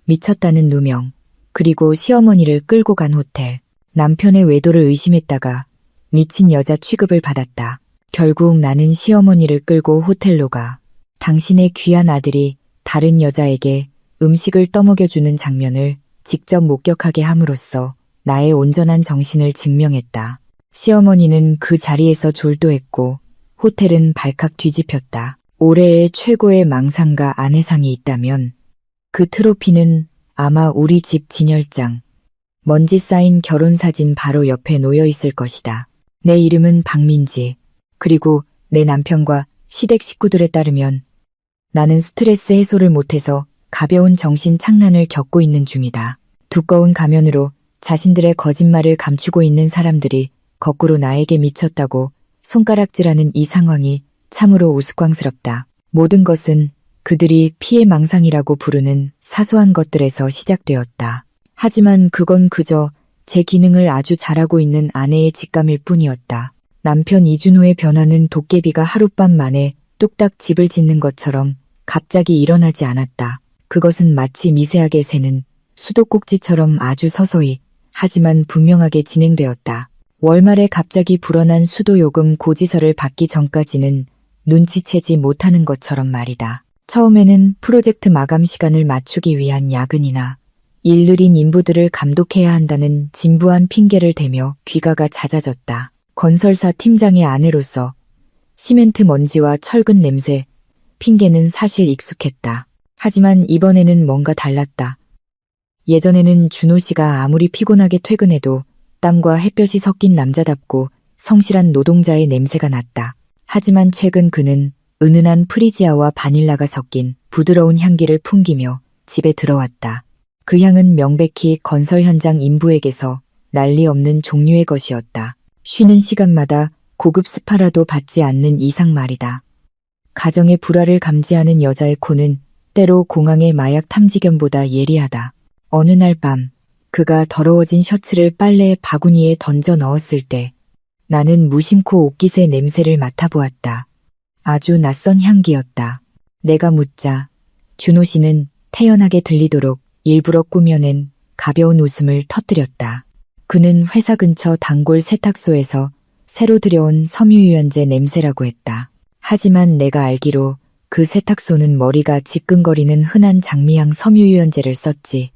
미쳤다는 누명, 그리고 시어머니를 끌고 간 호텔. 남편의 외도를 의심했다가 미친 여자 취급을 받았다. 결국 나는 시어머니를 끌고 호텔로 가. 당신의 귀한 아들이 다른 여자에게 음식을 떠먹여주는 장면을 직접 목격하게 함으로써 나의 온전한 정신을 증명했다. 시어머니는 그 자리에서 졸도했고 호텔은 발칵 뒤집혔다. 올해의 최고의 망상가 아내상이 있다면 그 트로피는 아마 우리 집 진열장, 먼지 쌓인 결혼사진 바로 옆에 놓여 있을 것이다. 내 이름은 박민지. 그리고 내 남편과 시댁 식구들에 따르면 나는 스트레스 해소를 못해서 가벼운 정신 착란을 겪고 있는 중이다. 두꺼운 가면으로 자신들의 거짓말을 감추고 있는 사람들이 거꾸로 나에게 미쳤다고 손가락질하는 이 상황이 참으로 우스꽝스럽다. 모든 것은 그들이 피해망상이라고 부르는 사소한 것들에서 시작되었다. 하지만 그건 그저 제 기능을 아주 잘하고 있는 아내의 직감일 뿐이었다. 남편 이준호의 변화는 도깨비가 하룻밤 만에 뚝딱 집을 짓는 것처럼 갑자기 일어나지 않았다. 그것은 마치 미세하게 새는 수도꼭지처럼 아주 서서히 하지만 분명하게 진행되었다. 월말에 갑자기 불어난 수도요금 고지서를 받기 전까지는 눈치채지 못하는 것처럼 말이다. 처음에는 프로젝트 마감 시간을 맞추기 위한 야근이나 일 느린 인부들을 감독해야 한다는 진부한 핑계를 대며 귀가가 잦아졌다. 건설사 팀장의 아내로서 시멘트 먼지와 철근 냄새, 핑계는 사실 익숙했다. 하지만 이번에는 뭔가 달랐다. 예전에는 준호 씨가 아무리 피곤하게 퇴근해도 땀과 햇볕이 섞인 남자답고 성실한 노동자의 냄새가 났다. 하지만 최근 그는 은은한 프리지아와 바닐라가 섞인 부드러운 향기를 풍기며 집에 들어왔다. 그 향은 명백히 건설 현장 인부에게서 난리 없는 종류의 것이었다. 쉬는 시간마다 고급 스파라도 받지 않는 이상 말이다. 가정의 불화를 감지하는 여자의 코는 때로 공항의 마약 탐지견보다 예리하다. 어느 날 밤 그가 더러워진 셔츠를 빨래 바구니에 던져 넣었을 때 나는 무심코 옷깃의 냄새를 맡아보았다. 아주 낯선 향기였다. 내가 묻자 준호 씨는 태연하게 들리도록 일부러 꾸며낸 가벼운 웃음을 터뜨렸다. 그는 회사 근처 단골 세탁소에서 새로 들여온 섬유유연제 냄새라고 했다. 하지만 내가 알기로 그 세탁소는 머리가 지끈거리는 흔한 장미향 섬유유연제를 썼지.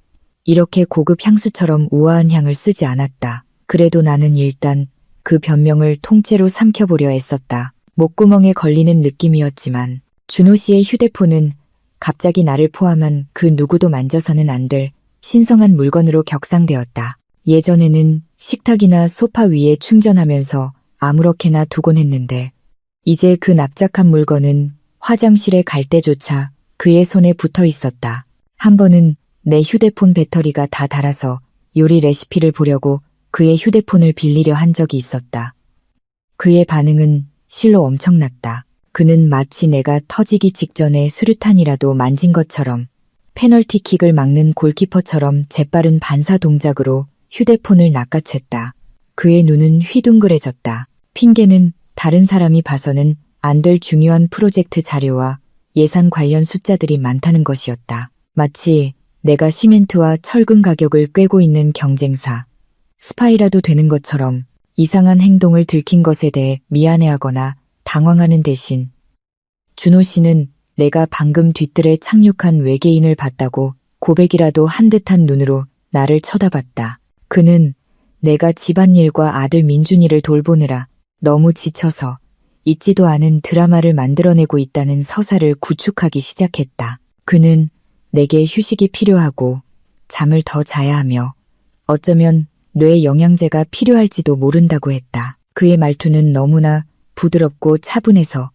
이렇게 고급 향수처럼 우아한 향을 쓰지 않았다. 그래도 나는 일단 그 변명을 통째로 삼켜보려 애썼다. 목구멍에 걸리는 느낌이었지만 준호 씨의 휴대폰은 갑자기 나를 포함한 그 누구도 만져서는 안 될 신성한 물건으로 격상되었다. 예전에는 식탁이나 소파 위에 충전하면서 아무렇게나 두곤 했는데 이제 그 납작한 물건은 화장실에 갈 때조차 그의 손에 붙어 있었다. 한 번은 내 휴대폰 배터리가 다 닳아서 요리 레시피를 보려고 그의 휴대폰을 빌리려 한 적이 있었다. 그의 반응은 실로 엄청났다. 그는 마치 내가 터지기 직전에 수류탄이라도 만진 것처럼 페널티킥을 막는 골키퍼처럼 재빠른 반사 동작으로 휴대폰을 낚아챘다. 그의 눈은 휘둥그레졌다. 핑계는 다른 사람이 봐서는 안 될 중요한 프로젝트 자료와 예산 관련 숫자들이 많다는 것이었다. 마치 내가 시멘트와 철근 가격을 꿰고 있는 경쟁사, 스파이라도 되는 것처럼 이상한 행동을 들킨 것에 대해 미안해하거나 당황하는 대신 준호 씨는 내가 방금 뒤뜰에 착륙한 외계인을 봤다고 고백이라도 한 듯한 눈으로 나를 쳐다봤다. 그는 내가 집안일과 아들 민준이를 돌보느라 너무 지쳐서 잊지도 않은 드라마를 만들어내고 있다는 서사를 구축하기 시작했다. 그는 내게 휴식이 필요하고 잠을 더 자야 하며 어쩌면 뇌 영양제가 필요할지도 모른다고 했다. 그의 말투는 너무나 부드럽고 차분해서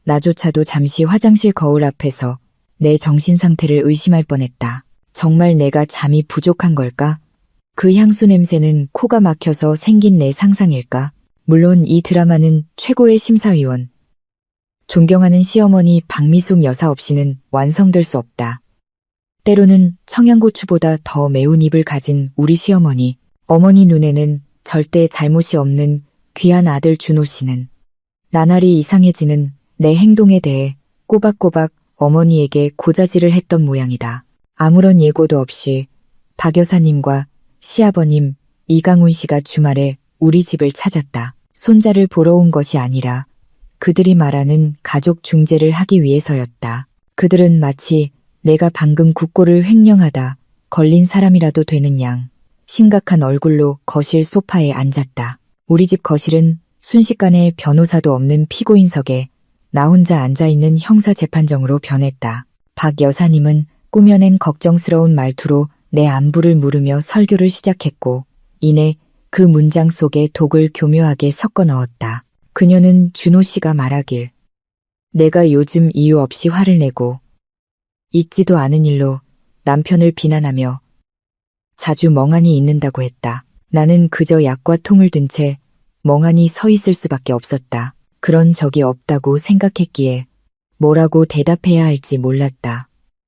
나조차도 잠시 화장실 거울 앞에서 내 정신 상태를 의심할 뻔했다. 정말 내가 잠이 부족한 걸까? 그 향수 냄새는 코가 막혀서 생긴 내 상상일까? 물론 이 드라마는 최고의 심사위원, 존경하는 시어머니 박미숙 여사 없이는 완성될 수 없다. 때로는 청양고추보다 더 매운 입을 가진 우리 시어머니, 어머니 눈에는 절대 잘못이 없는 귀한 아들 준호 씨는 나날이 이상해지는 내 행동에 대해 꼬박꼬박 어머니에게 고자질을 했던 모양이다. 아무런 예고도 없이 박 여사님과 시아버님 이강훈 씨가 주말에 우리 집을 찾았다. 손자를 보러 온 것이 아니라 그들이 말하는 가족 중재를 하기 위해서였다. 그들은 마치 내가 방금 국고를 횡령하다 걸린 사람이라도 되는 양 심각한 얼굴로 거실 소파에 앉았다. 우리 집 거실은 순식간에 변호사도 없는 피고인석에 나 혼자 앉아있는 형사재판정으로 변했다. 박 여사님은 꾸며낸 걱정스러운 말투로 내 안부를 물으며 설교를 시작했고 이내 그 문장 속에 독을 교묘하게 섞어 넣었다. 그녀는 준호 씨가 말하길 내가 요즘 이유 없이 화를 내고 있지도 않은 일로 남편을 비난하며 자주 멍하니 있는다고 했다. 나는 그저 약과 통을 든 채 멍하니 서 있을 수밖에 없었다. 그런 적이 없다고 생각했기에 뭐라고 대답해야 할지 몰랐다.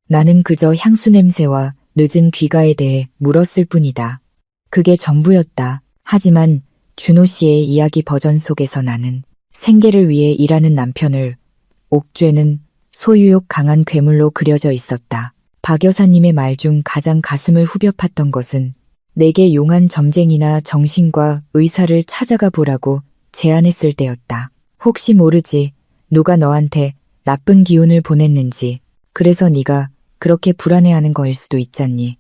나는 그저 향수 냄새와 늦은 귀가에 대해 물었을 뿐이다. 그게 전부였다. 하지만 준호 씨의 이야기 버전 속에서 나는 생계를 위해 일하는 남편을 옥죄는 소유욕 강한 괴물로 그려져 있었다. 박 여사님의 말 중 가장 가슴을 후벼 팠던 것은 내게 용한 점쟁이나 정신과 의사를 찾아가 보라고 제안했을 때였다. 혹시 모르지 누가 너한테 나쁜 기운을 보냈는지 그래서 네가 그렇게 불안해하는 거일 수도 있잖니.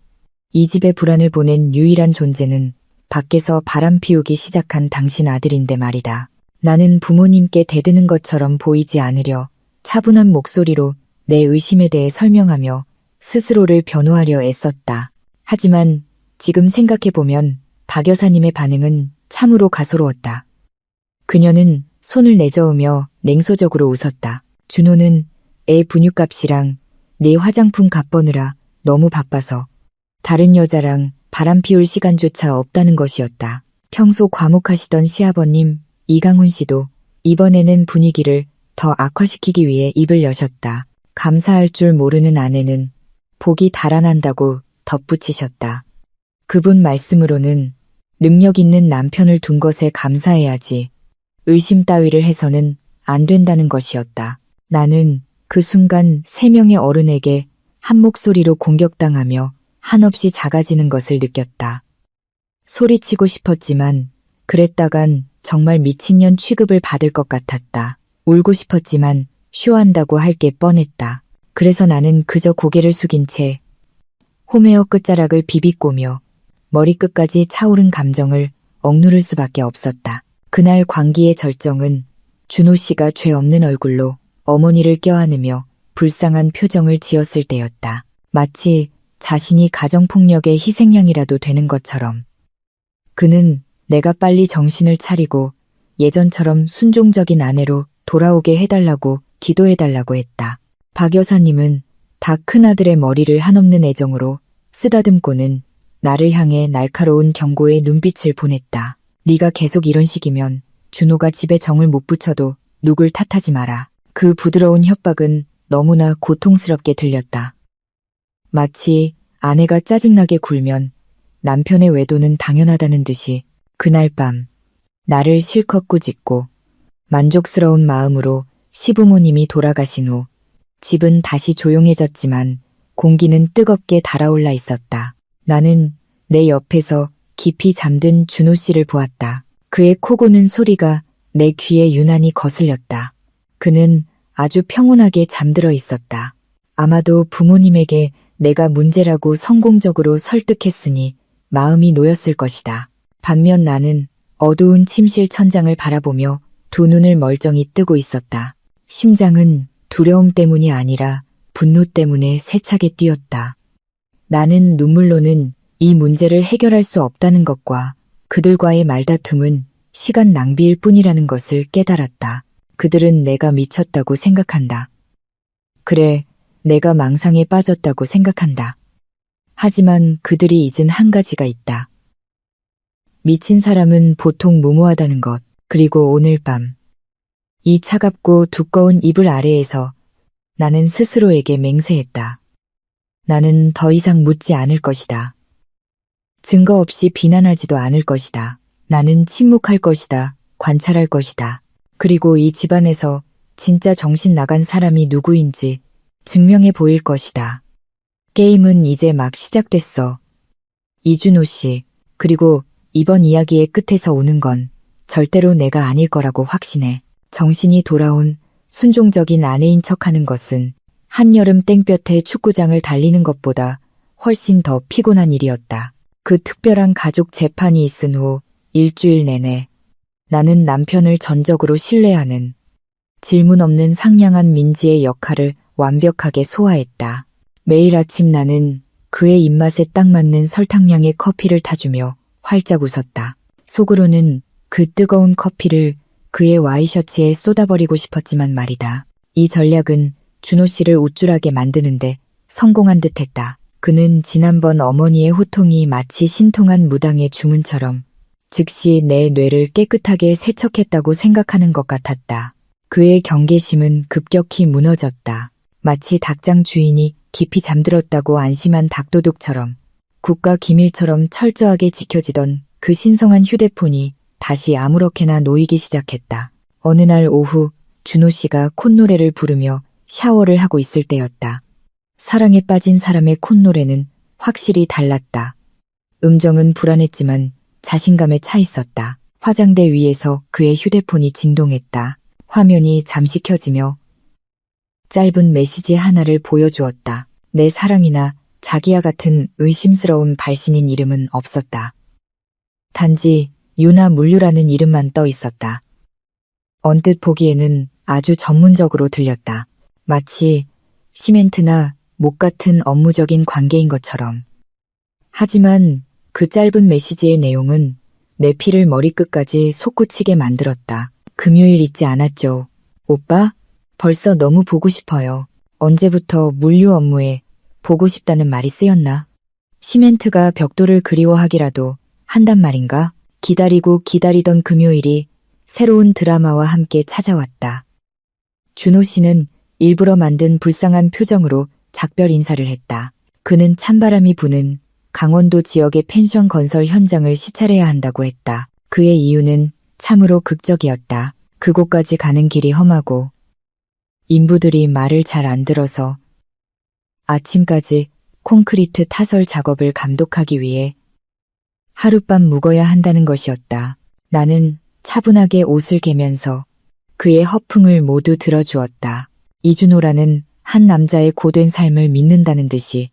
이 집에 불안을 보낸 유일한 존재는 밖에서 바람 피우기 시작한 당신 아들인데 말이다. 나는 부모님께 대드는 것처럼 보이지 않으려 차분한 목소리로 내 의심에 대해 설명하며 스스로를 변호하려 애썼다. 하지만 지금 생각해보면 박 여사님의 반응은 참으로 가소로웠다. 그녀는 손을 내저으며 냉소적으로 웃었다. 준호는 애 분유값이랑 내 화장품 값 버느라 너무 바빠서 다른 여자랑 바람 피울 시간조차 없다는 것이었다. 평소 과묵하시던 시아버님 이강훈 씨도 이번에는 분위기를 더 악화시키기 위해 입을 여셨다. 감사할 줄 모르는 아내는 복이 달아난다고 덧붙이셨다. 그분 말씀으로는 능력 있는 남편을 둔 것에 감사해야지 의심 따위를 해서는 안 된다는 것이었다. 나는 그 순간 세 명의 어른에게 한 목소리로 공격당하며 한없이 작아지는 것을 느꼈다. 소리치고 싶었지만 그랬다간 정말 미친년 취급을 받을 것 같았다. 울고 싶었지만 쇼한다고 할 게 뻔했다. 그래서 나는 그저 고개를 숙인 채 홈웨어 끝자락을 비비꼬며 머리끝까지 차오른 감정을 억누를 수밖에 없었다. 그날 광기의 절정은 준호 씨가 죄 없는 얼굴로 어머니를 껴안으며 불쌍한 표정을 지었을 때였다. 마치 자신이 가정폭력의 희생양이라도 되는 것처럼. 그는 내가 빨리 정신을 차리고 예전처럼 순종적인 아내로 돌아오게 해달라고 기도해달라고 했다. 박 여사님은 다 큰아들의 머리를 한없는 애정으로 쓰다듬고는 나를 향해 날카로운 경고의 눈빛을 보냈다. 네가 계속 이런 식이면 준호가 집에 정을 못 붙여도 누굴 탓하지 마라. 그 부드러운 협박은 너무나 고통스럽게 들렸다. 마치 아내가 짜증나게 굴면 남편의 외도는 당연하다는 듯이 그날 밤 나를 실컷 꾸짖고 만족스러운 마음으로 시부모님이 돌아가신 후 집은 다시 조용해졌지만 공기는 뜨겁게 달아올라 있었다. 나는 내 옆에서 깊이 잠든 준호 씨를 보았다. 그의 코 고는 소리가 내 귀에 유난히 거슬렸다. 그는 아주 평온하게 잠들어 있었다. 아마도 부모님에게 내가 문제라고 성공적으로 설득했으니 마음이 놓였을 것이다. 반면 나는 어두운 침실 천장을 바라보며 두 눈을 멀쩡히 뜨고 있었다. 심장은 두려움 때문이 아니라 분노 때문에 세차게 뛰었다. 나는 눈물로는 이 문제를 해결할 수 없다는 것과 그들과의 말다툼은 시간 낭비일 뿐이라는 것을 깨달았다. 그들은 내가 미쳤다고 생각한다. 그래, 내가 망상에 빠졌다고 생각한다. 하지만 그들이 잊은 한 가지가 있다. 미친 사람은 보통 무모하다는 것. 그리고 오늘 밤 이 차갑고 두꺼운 이불 아래에서 나는 스스로에게 맹세했다. 나는 더 이상 묻지 않을 것이다. 증거 없이 비난하지도 않을 것이다. 나는 침묵할 것이다. 관찰할 것이다. 그리고 이 집안에서 진짜 정신 나간 사람이 누구인지 증명해 보일 것이다. 게임은 이제 막 시작됐어. 이준호 씨, 그리고 이번 이야기의 끝에서 오는 건 절대로 내가 아닐 거라고 확신해. 정신이 돌아온 순종적인 아내인 척하는 것은 한여름 땡볕에 축구장을 달리는 것보다 훨씬 더 피곤한 일이었다. 그 특별한 가족 재판이 있은 후 일주일 내내 나는 남편을 전적으로 신뢰하는 질문 없는 상냥한 민지의 역할을 완벽하게 소화했다. 매일 아침 나는 그의 입맛에 딱 맞는 설탕량의 커피를 타주며 활짝 웃었다. 속으로는 그 뜨거운 커피를 그의 와이셔츠에 쏟아버리고 싶었지만 말이다. 이 전략은 준호 씨를 우쭐하게 만드는데 성공한 듯했다. 그는 지난번 어머니의 호통이 마치 신통한 무당의 주문처럼 즉시 내 뇌를 깨끗하게 세척했다고 생각하는 것 같았다. 그의 경계심은 급격히 무너졌다. 마치 닭장 주인이 깊이 잠들었다고 안심한 닭도둑처럼 국가 기밀처럼 철저하게 지켜지던 그 신성한 휴대폰이 다시 아무렇게나 놓이기 시작했다. 어느 날 오후 준호 씨가 콧노래를 부르며 샤워를 하고 있을 때였다. 사랑에 빠진 사람의 콧노래는 확실히 달랐다. 음정은 불안했지만 자신감에 차 있었다. 화장대 위에서 그의 휴대폰이 진동했다. 화면이 잠시 켜지며 짧은 메시지 하나를 보여주었다. 내 사랑이나 자기야 같은 의심스러운 발신인 이름은 없었다. 단지 유나 물류라는 이름만 떠 있었다. 언뜻 보기에는 아주 전문적으로 들렸다. 마치 시멘트나 목 같은 업무적인 관계인 것처럼. 하지만 그 짧은 메시지의 내용은 내 피를 머리끝까지 솟구치게 만들었다. 금요일 잊지 않았죠. 오빠? 벌써 너무 보고 싶어요. 언제부터 물류 업무에 보고 싶다는 말이 쓰였나? 시멘트가 벽돌을 그리워하기라도 한단 말인가? 기다리고 기다리던 금요일이 새로운 드라마와 함께 찾아왔다. 준호 씨는 일부러 만든 불쌍한 표정으로 작별 인사를 했다. 그는 찬바람이 부는 강원도 지역의 펜션 건설 현장을 시찰해야 한다고 했다. 그의 이유는 참으로 극적이었다. 그곳까지 가는 길이 험하고 인부들이 말을 잘 안 들어서 아침까지 콘크리트 타설 작업을 감독하기 위해 하룻밤 묵어야 한다는 것이었다. 나는 차분하게 옷을 개면서 그의 허풍을 모두 들어주었다. 이준호라는 한 남자의 고된 삶을 믿는다는 듯이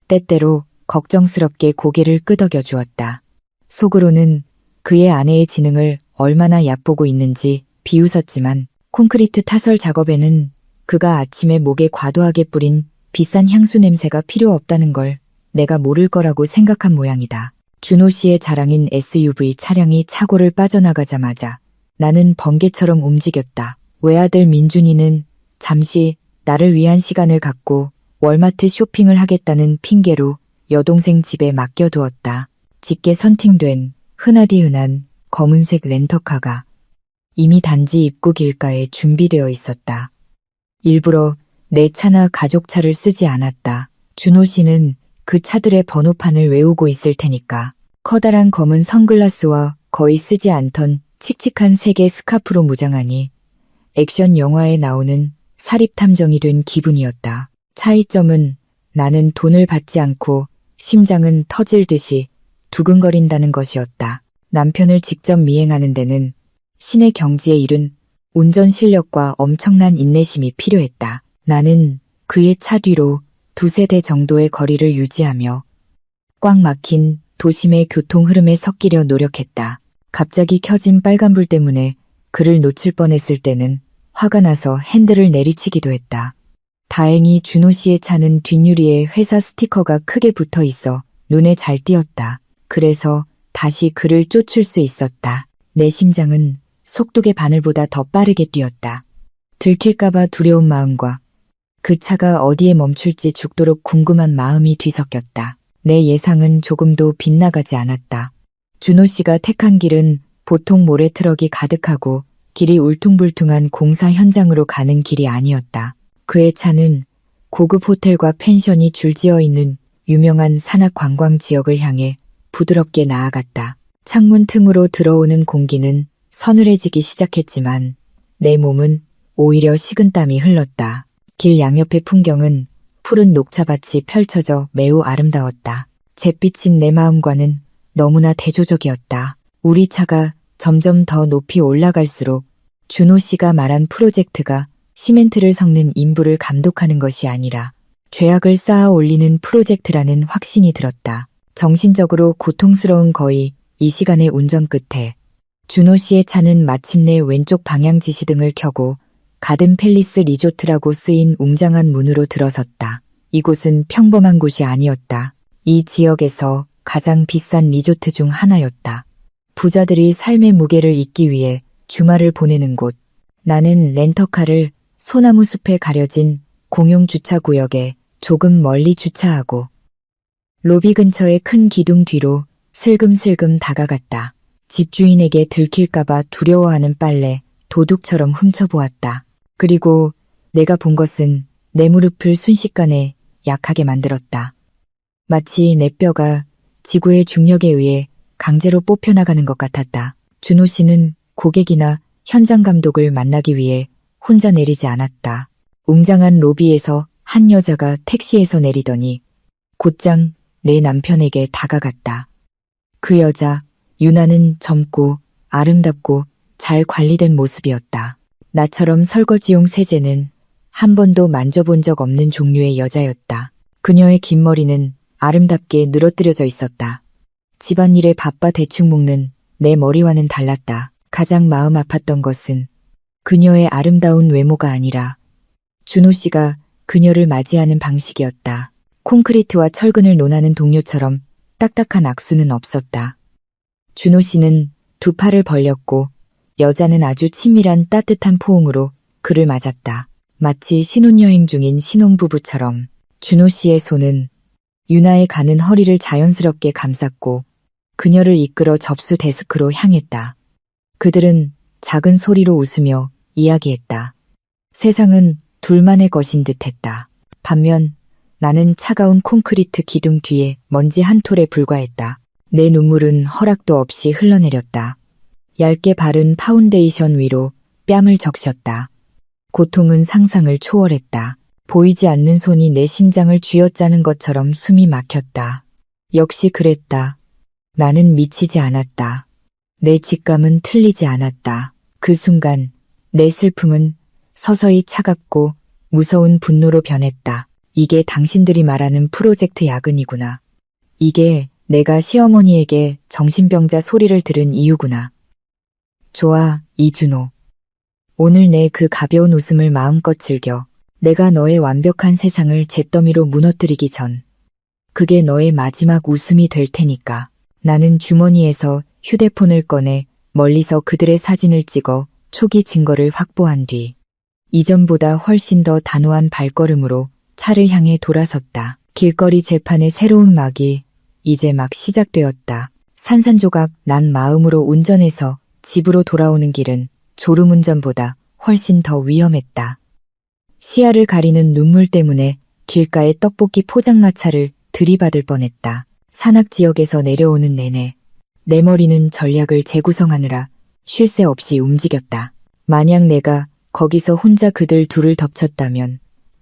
때때로 걱정스럽게 고개를 끄덕여 주었다. 속으로는 그의 아내의 지능을 얼마나 얕보고 있는지 비웃었지만 콘크리트 타설 작업에는 그가 아침에 목에 과도하게 뿌린 비싼 향수 냄새가 필요 없다는 걸 내가 모를 거라고 생각한 모양이다. 준호 씨의 자랑인 SUV 차량이 차고를 빠져나가자마자 나는 번개처럼 움직였다. 외아들 민준이는 잠시 나를 위한 시간을 갖고 월마트 쇼핑을 하겠다는 핑계로 여동생 집에 맡겨두었다. 짙게 선팅된 흔하디흔한 검은색 렌터카가 이미 단지 입구 길가에 준비되어 있었다. 일부러 내 차나 가족 차를 쓰지 않았다. 준호 씨는 그 차들의 번호판을 외우고 있을 테니까. 커다란 검은 선글라스와 거의 쓰지 않던 칙칙한 색의 스카프로 무장하니 액션 영화에 나오는 사립탐정이 된 기분이었다. 차이점은 나는 돈을 받지 않고 심장은 터질 듯이 두근거린다는 것이었다. 남편을 직접 미행하는 데는 신의 경지에 이른 운전 실력과 엄청난 인내심이 필요했다. 나는 그의 차 뒤로 두세 대 정도의 거리를 유지하며 꽉 막힌 도심의 교통 흐름에 섞이려 노력했다. 갑자기 켜진 빨간불 때문에 그를 놓칠 뻔했을 때는 화가 나서 핸들을 내리치기도 했다. 다행히 준호 씨의 차는 뒷유리에 회사 스티커가 크게 붙어 있어 눈에 잘 띄었다. 그래서 다시 그를 쫓을 수 있었다. 내 심장은 속도계 바늘보다 더 빠르게 뛰었다. 들킬까봐 두려운 마음과 그 차가 어디에 멈출지 죽도록 궁금한 마음이 뒤섞였다. 내 예상은 조금도 빗나가지 않았다. 준호 씨가 택한 길은 보통 모래트럭이 가득하고 길이 울퉁불퉁한 공사 현장으로 가는 길이 아니었다. 그의 차는 고급 호텔과 펜션이 줄지어 있는 유명한 산악 관광 지역을 향해 부드럽게 나아갔다. 창문 틈으로 들어오는 공기는 서늘해지기 시작했지만 내 몸은 오히려 식은땀이 흘렀다. 길 양옆의 풍경은 푸른 녹차밭이 펼쳐져 매우 아름다웠다. 잿빛인 내 마음과는 너무나 대조적이었다. 우리 차가 점점 더 높이 올라갈수록 준호 씨가 말한 프로젝트가 시멘트를 섞는 인부를 감독하는 것이 아니라 죄악을 쌓아 올리는 프로젝트라는 확신이 들었다. 정신적으로 고통스러운 거의 이 시간의 운전 끝에 준호 씨의 차는 마침내 왼쪽 방향 지시등을 켜고 가든 팰리스 리조트라고 쓰인 웅장한 문으로 들어섰다. 이곳은 평범한 곳이 아니었다. 이 지역에서 가장 비싼 리조트 중 하나였다. 부자들이 삶의 무게를 잊기 위해 주말을 보내는 곳. 나는 렌터카를 소나무 숲에 가려진 공용 주차구역에 조금 멀리 주차하고 로비 근처의 큰 기둥 뒤로 슬금슬금 다가갔다. 집주인에게 들킬까봐 두려워하는 빨래 도둑처럼 훔쳐보았다. 그리고 내가 본 것은 내 무릎을 순식간에 약하게 만들었다. 마치 내 뼈가 지구의 중력에 의해 강제로 뽑혀나가는 것 같았다. 준호 씨는 고객이나 현장 감독을 만나기 위해 혼자 내리지 않았다. 웅장한 로비에서 한 여자가 택시에서 내리더니 곧장 내 남편에게 다가갔다. 그 여자, 유나는 젊고 아름답고 잘 관리된 모습이었다. 나처럼 설거지용 세제는 한 번도 만져본 적 없는 종류의 여자였다. 그녀의 긴 머리는 아름답게 늘어뜨려져 있었다. 집안일에 바빠 대충 묶는 내 머리와는 달랐다. 가장 마음 아팠던 것은 그녀의 아름다운 외모가 아니라 준호 씨가 그녀를 맞이하는 방식이었다. 콘크리트와 철근을 논하는 동료처럼 딱딱한 악수는 없었다. 준호 씨는 두 팔을 벌렸고 여자는 아주 친밀한 따뜻한 포옹으로 그를 맞았다. 마치 신혼여행 중인 신혼부부처럼 준호 씨의 손은 유나의 가는 허리를 자연스럽게 감쌌고 그녀를 이끌어 접수 데스크로 향했다. 그들은 작은 소리로 웃으며 이야기했다. 세상은 둘만의 것인 듯했다. 반면 나는 차가운 콘크리트 기둥 뒤에 먼지 한 톨에 불과했다. 내 눈물은 허락도 없이 흘러내렸다. 얇게 바른 파운데이션 위로 뺨을 적셨다. 고통은 상상을 초월했다. 보이지 않는 손이 내 심장을 쥐어짜는 것처럼 숨이 막혔다. 역시 그랬다. 나는 미치지 않았다. 내 직감은 틀리지 않았다. 그 순간 내 슬픔은 서서히 차갑고 무서운 분노로 변했다. 이게 당신들이 말하는 프로젝트 야근이구나. 이게 내가 시어머니에게 정신병자 소리를 들은 이유구나. 좋아, 이준호. 오늘 내 그 가벼운 웃음을 마음껏 즐겨. 내가 너의 완벽한 세상을 잿더미로 무너뜨리기 전 그게 너의 마지막 웃음이 될 테니까. 나는 주머니에서 휴대폰을 꺼내 멀리서 그들의 사진을 찍어 초기 증거를 확보한 뒤 이전보다 훨씬 더 단호한 발걸음으로 차를 향해 돌아섰다. 길거리 재판의 새로운 막이 이제 막 시작되었다. 산산조각 난 마음으로 운전해서 집으로 돌아오는 길은 졸음운전보다 훨씬 더 위험했다. 시야를 가리는 눈물 때문에 길가의 떡볶이 포장마차를 들이받을 뻔했다. 산악지역에서 내려오는 내내 내 머리는 전략을 재구성하느라 쉴 새 없이 움직였다. 만약 내가 거기서 혼자 그들 둘을 덮쳤다면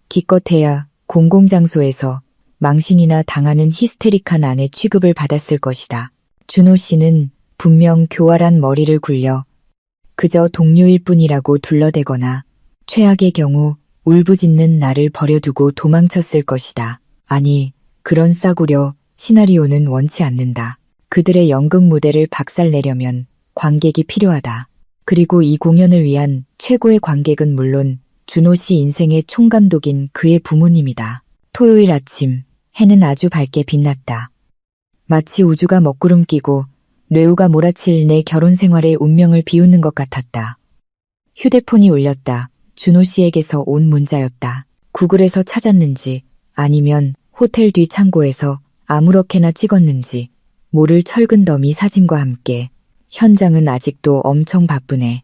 기껏해야 공공장소에서 망신이나 당하는 히스테릭한 아내 취급을 받았을 것이다. 준호 씨는 분명 교활한 머리를 굴려 그저 동료일 뿐이라고 둘러대거나 최악의 경우 울부짖는 나를 버려두고 도망쳤을 것이다. 아니, 그런 싸구려 시나리오는 원치 않는다. 그들의 연극 무대를 박살내려면 관객이 필요하다. 그리고 이 공연을 위한 최고의 관객은 물론 준호 씨 인생의 총감독인 그의 부모님이다. 토요일 아침, 해는 아주 밝게 빛났다. 마치 우주가 먹구름 끼고 뇌우가 몰아칠 내 결혼 생활의 운명을 비웃는 것 같았다. 휴대폰이 울렸다. 준호 씨에게서 온 문자였다. 구글에서 찾았는지 아니면 호텔 뒤 창고에서 아무렇게나 찍었는지 모를 철근 더미 사진과 함께 현장은 아직도 엄청 바쁘네.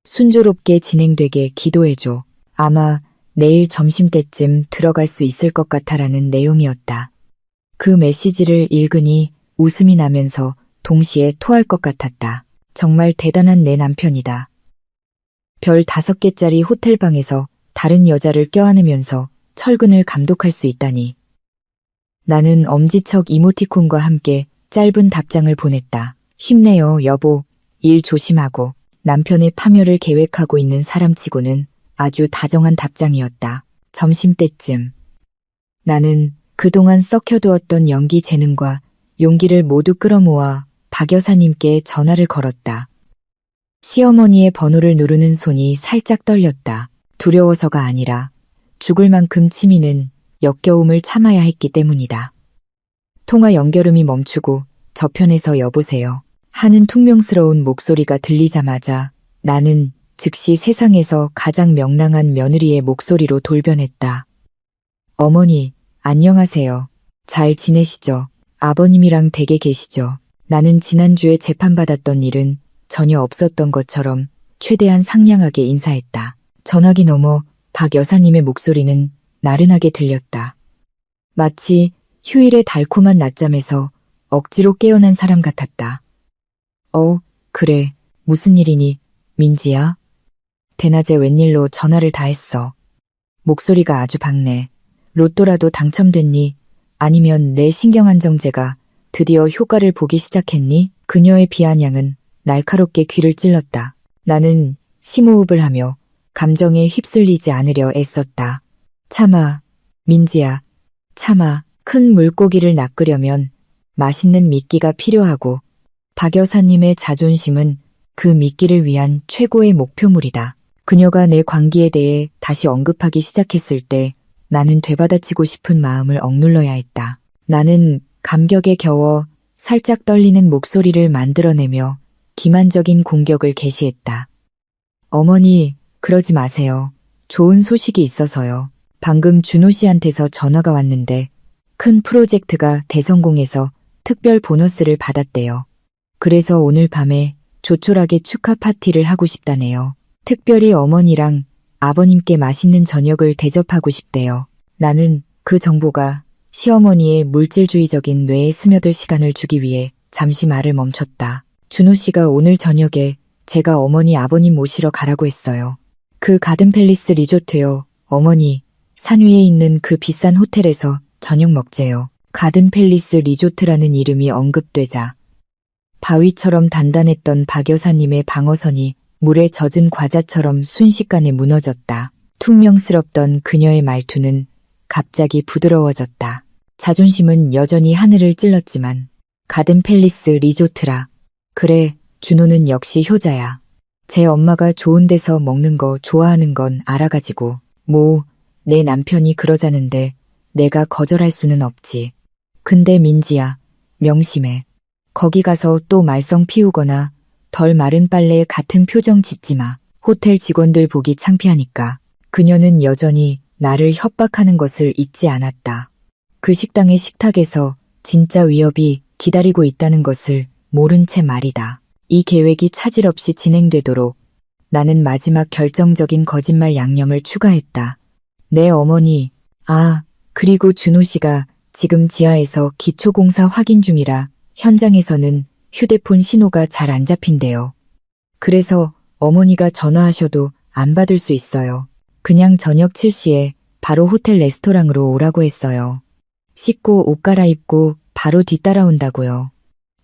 순조롭게 진행되게 기도해줘. 아마 내일 점심때쯤 들어갈 수 있을 것 같아라는 내용이었다. 그 메시지를 읽으니 웃음이 나면서 동시에 토할 것 같았다. 정말 대단한 내 남편이다. 별 5개짜리 호텔방에서 다른 여자를 껴안으면서 철근을 감독할 수 있다니. 나는 엄지척 이모티콘과 함께 짧은 답장을 보냈다. 힘내요, 여보. 일 조심하고. 남편의 파멸을 계획하고 있는 사람치고는 아주 다정한 답장이었다. 점심때쯤. 나는 그동안 썩혀두었던 연기 재능과 용기를 모두 끌어모아 박 여사님께 전화를 걸었다. 시어머니의 번호를 누르는 손이 살짝 떨렸다. 두려워서가 아니라 죽을 만큼 치미는 역겨움을 참아야 했기 때문이다. 통화 연결음이 멈추고 저편에서 여보세요 하는 퉁명스러운 목소리가 들리자마자 나는 즉시 세상에서 가장 명랑한 며느리의 목소리로 돌변했다. 어머니, 안녕하세요. 잘 지내시죠? 아버님이랑 댁에 계시죠? 나는 지난주에 재판받았던 일은 전혀 없었던 것처럼 최대한 상냥하게 인사했다. 전화기 너머 박 여사님의 목소리는 나른하게 들렸다. 마치 휴일의 달콤한 낮잠에서 억지로 깨어난 사람 같았다. 그래. 무슨 일이니, 민지야? 대낮에 웬일로 전화를 다 했어. 목소리가 아주 밝네. 로또라도 당첨됐니? 아니면 내 신경안정제가 드디어 효과를 보기 시작했니? 그녀의 비아냥은 날카롭게 귀를 찔렀다. 나는 심호흡을 하며 감정에 휩쓸리지 않으려 애썼다. 참아, 민지야. 참아. 큰 물고기를 낚으려면 맛있는 미끼가 필요하고 박 여사님의 자존심은 그 미끼를 위한 최고의 목표물이다. 그녀가 내 관계에 대해 다시 언급하기 시작했을 때 나는 되받아치고 싶은 마음을 억눌러야 했다. 나는 감격에 겨워 살짝 떨리는 목소리를 만들어내며 기만적인 공격을 개시했다. 어머니, 그러지 마세요. 좋은 소식이 있어서요. 방금 준호 씨한테서 전화가 왔는데 큰 프로젝트가 대성공해서 특별 보너스를 받았대요. 그래서 오늘 밤에 조촐하게 축하 파티를 하고 싶다네요. 특별히 어머니랑 아버님께 맛있는 저녁을 대접하고 싶대요. 나는 그 정보가 시어머니의 물질주의적인 뇌에 스며들 시간을 주기 위해 잠시 말을 멈췄다. 준호 씨가 오늘 저녁에 제가 어머니 아버님 모시러 가라고 했어요. 그 가든팰리스 리조트요. 어머니, 산 위에 있는 그 비싼 호텔에서 저녁 먹재요. 가든팰리스 리조트라는 이름이 언급되자 바위처럼 단단했던 박 여사님의 방어선이 물에 젖은 과자처럼 순식간에 무너졌다. 퉁명스럽던 그녀의 말투는 갑자기 부드러워졌다. 자존심은 여전히 하늘을 찔렀지만 가든팰리스 리조트라. 그래, 준호는 역시 효자야. 제 엄마가 좋은 데서 먹는 거 좋아하는 건 알아가지고 내 남편이 그러자는데 내가 거절할 수는 없지. 근데 민지야, 명심해. 거기 가서 또 말썽 피우거나 덜 마른 빨래에 같은 표정 짓지 마. 호텔 직원들 보기 창피하니까. 그녀는 여전히 나를 협박하는 것을 잊지 않았다. 그 식당의 식탁에서 진짜 위협이 기다리고 있다는 것을 모른 채 말이다. 이 계획이 차질 없이 진행되도록 나는 마지막 결정적인 거짓말 양념을 추가했다. 내 어머니, 그리고 준호 씨가 지금 지하에서 기초공사 확인 중이라 현장에서는 휴대폰 신호가 잘 안 잡힌대요. 그래서 어머니가 전화하셔도 안 받을 수 있어요. 그냥 저녁 7시에 바로 호텔 레스토랑으로 오라고 했어요. 씻고 옷 갈아입고 바로 뒤따라온다고요.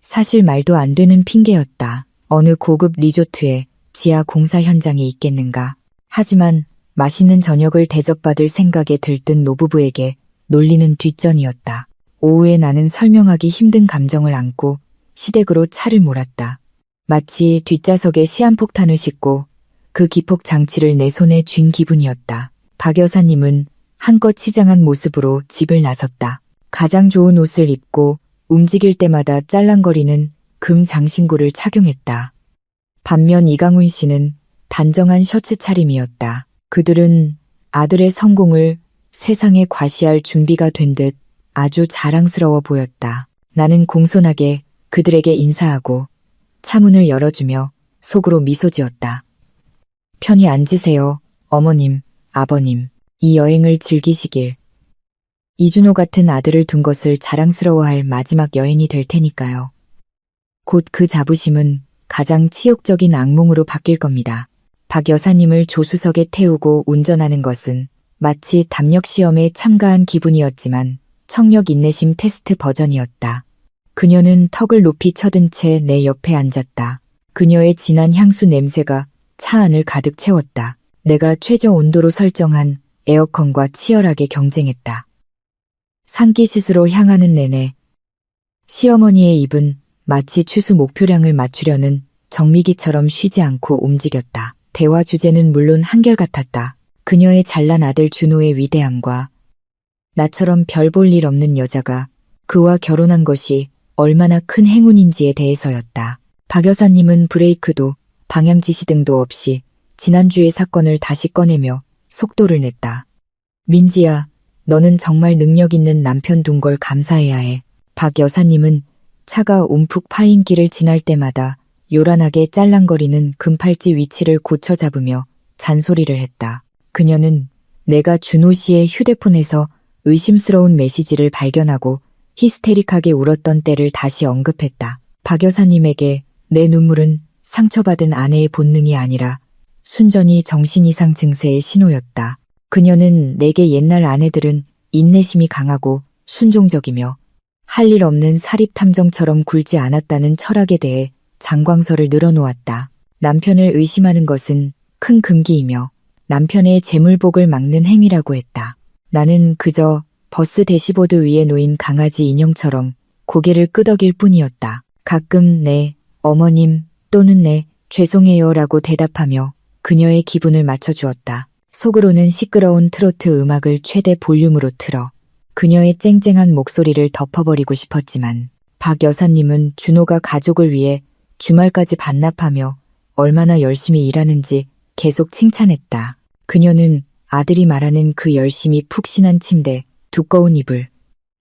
사실 말도 안 되는 핑계였다. 어느 고급 리조트에 지하 공사 현장이 있겠는가. 하지만 맛있는 저녁을 대접받을 생각에 들뜬 노부부에게 놀리는 뒷전이었다. 오후에 나는 설명하기 힘든 감정을 안고 시댁으로 차를 몰았다. 마치 뒷좌석에 시한폭탄을 싣고 그 기폭 장치를 내 손에 쥔 기분이었다. 박 여사님은 한껏 치장한 모습으로 집을 나섰다. 가장 좋은 옷을 입고 움직일 때마다 짤랑거리는 금 장신구를 착용했다. 반면 이강훈 씨는 단정한 셔츠 차림이었다. 그들은 아들의 성공을 세상에 과시할 준비가 된 듯 아주 자랑스러워 보였다. 나는 공손하게 그들에게 인사하고 차문을 열어주며 속으로 미소 지었다. 편히 앉으세요, 어머님, 아버님. 이 여행을 즐기시길. 이준호 같은 아들을 둔 것을 자랑스러워할 마지막 여행이 될 테니까요. 곧 그 자부심은 가장 치욕적인 악몽으로 바뀔 겁니다. 박 여사님을 조수석에 태우고 운전하는 것은 마치 담력 시험에 참가한 기분이었지만 청력 인내심 테스트 버전이었다. 그녀는 턱을 높이 쳐든 채 내 옆에 앉았다. 그녀의 진한 향수 냄새가 차 안을 가득 채웠다. 내가 최저 온도로 설정한 에어컨과 치열하게 경쟁했다. 상기시스로 향하는 내내 시어머니의 입은 마치 추수 목표량을 맞추려는 정미기처럼 쉬지 않고 움직였다. 대화 주제는 물론 한결같았다. 그녀의 잘난 아들 준호의 위대함과 나처럼 별 볼 일 없는 여자가 그와 결혼한 것이 얼마나 큰 행운인지에 대해서였다. 박 여사님은 브레이크도 방향 지시등도 없이 지난주의 사건을 다시 꺼내며 속도를 냈다. 민지야, 너는 정말 능력 있는 남편 둔 걸 감사해야 해. 박 여사님은 차가 움푹 파인 길을 지날 때마다 요란하게 짤랑거리는 금팔찌 위치를 고쳐 잡으며 잔소리를 했다. 그녀는 내가 준호 씨의 휴대폰에서 의심스러운 메시지를 발견하고 히스테릭하게 울었던 때를 다시 언급했다. 박 여사님에게 내 눈물은 상처받은 아내의 본능이 아니라 순전히 정신이상 증세의 신호였다. 그녀는 내게 옛날 아내들은 인내심이 강하고 순종적이며 할 일 없는 사립탐정처럼 굴지 않았다는 철학에 대해 장광설을 늘어놓았다. 남편을 의심하는 것은 큰 금기이며 남편의 재물복을 막는 행위라고 했다. 나는 그저 버스 대시보드 위에 놓인 강아지 인형처럼 고개를 끄덕일 뿐이었다. 가끔 네, 어머님 또는 네, 죄송해요라고 대답하며 그녀의 기분을 맞춰주었다. 속으로는 시끄러운 트로트 음악을 최대 볼륨으로 틀어 그녀의 쨍쨍한 목소리를 덮어버리고 싶었지만 박 여사님은 준호가 가족을 위해 주말까지 반납하며 얼마나 열심히 일하는지 계속 칭찬했다. 그녀는 아들이 말하는 그 열심히 푹신한 침대, 두꺼운 이불,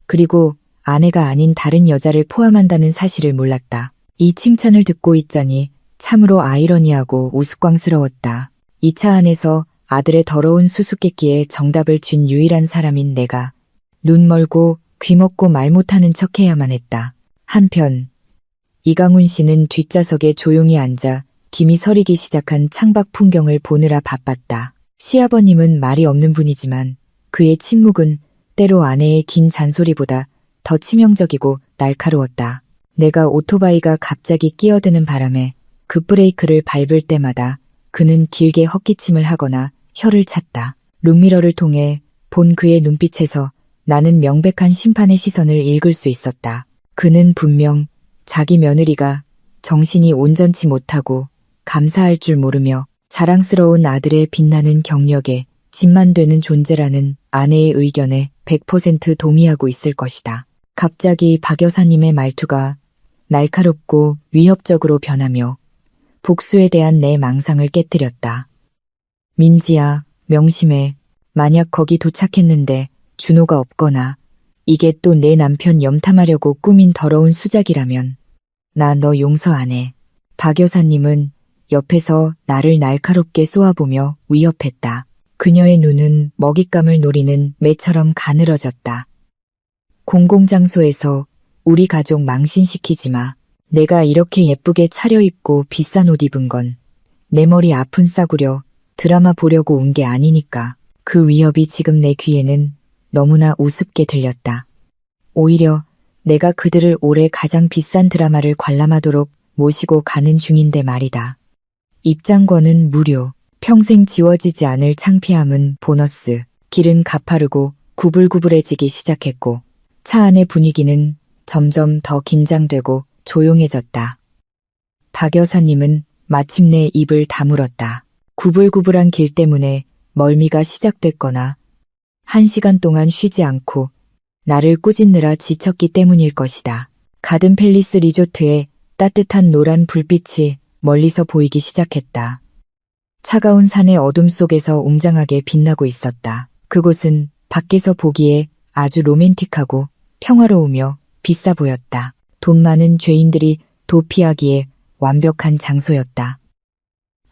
그리고 아내가 아닌 다른 여자를 포함한다는 사실을 몰랐다. 이 칭찬을 듣고 있자니 참으로 아이러니하고 우스꽝스러웠다. 이 차 안에서 아들의 더러운 수수께끼에 정답을 준 유일한 사람인 내가 눈 멀고 귀 먹고 말 못하는 척해야만 했다. 한편 이강훈 씨는 뒷좌석에 조용히 앉아 김이 서리기 시작한 창밖 풍경을 보느라 바빴다. 시아버님은 말이 없는 분이지만 그의 침묵은 때로 아내의 긴 잔소리보다 더 치명적이고 날카로웠다. 내가 오토바이가 갑자기 끼어드는 바람에 급브레이크를 밟을 때마다 그는 길게 헛기침을 하거나 혀를 찼다. 룸미러를 통해 본 그의 눈빛에서 나는 명백한 심판의 시선을 읽을 수 있었다. 그는 분명 자기 며느리가 정신이 온전치 못하고 감사할 줄 모르며 자랑스러운 아들의 빛나는 경력에 짐만 되는 존재라는 아내의 의견에 100% 동의하고 있을 것이다. 갑자기 박 여사님의 말투가 날카롭고 위협적으로 변하며 복수에 대한 내 망상을 깨뜨렸다. 민지야, 명심해. 만약 거기 도착했는데 준호가 없거나 이게 또 내 남편 염탐하려고 꾸민 더러운 수작이라면 나 너 용서 안 해. 박 여사님은 옆에서 나를 날카롭게 쏘아보며 위협했다. 그녀의 눈은 먹잇감을 노리는 매처럼 가늘어졌다. 공공장소에서 우리 가족 망신시키지 마. 내가 이렇게 예쁘게 차려입고 비싼 옷 입은 건 내 머리 아픈 싸구려 드라마 보려고 온 게 아니니까. 그 위협이 지금 내 귀에는 너무나 우습게 들렸다. 오히려 내가 그들을 올해 가장 비싼 드라마를 관람하도록 모시고 가는 중인데 말이다. 입장권은 무료, 평생 지워지지 않을 창피함은 보너스, 길은 가파르고 구불구불해지기 시작했고 차 안의 분위기는 점점 더 긴장되고 조용해졌다. 박 여사님은 마침내 입을 다물었다. 구불구불한 길 때문에 멀미가 시작됐거나 1시간 동안 쉬지 않고 나를 꾸짖느라 지쳤기 때문일 것이다. 가든 팰리스 리조트의 따뜻한 노란 불빛이 멀리서 보이기 시작했다. 차가운 산의 어둠 속에서 웅장하게 빛나고 있었다. 그곳은 밖에서 보기에 아주 로맨틱하고 평화로우며 비싸 보였다. 돈 많은 죄인들이 도피하기에 완벽한 장소였다.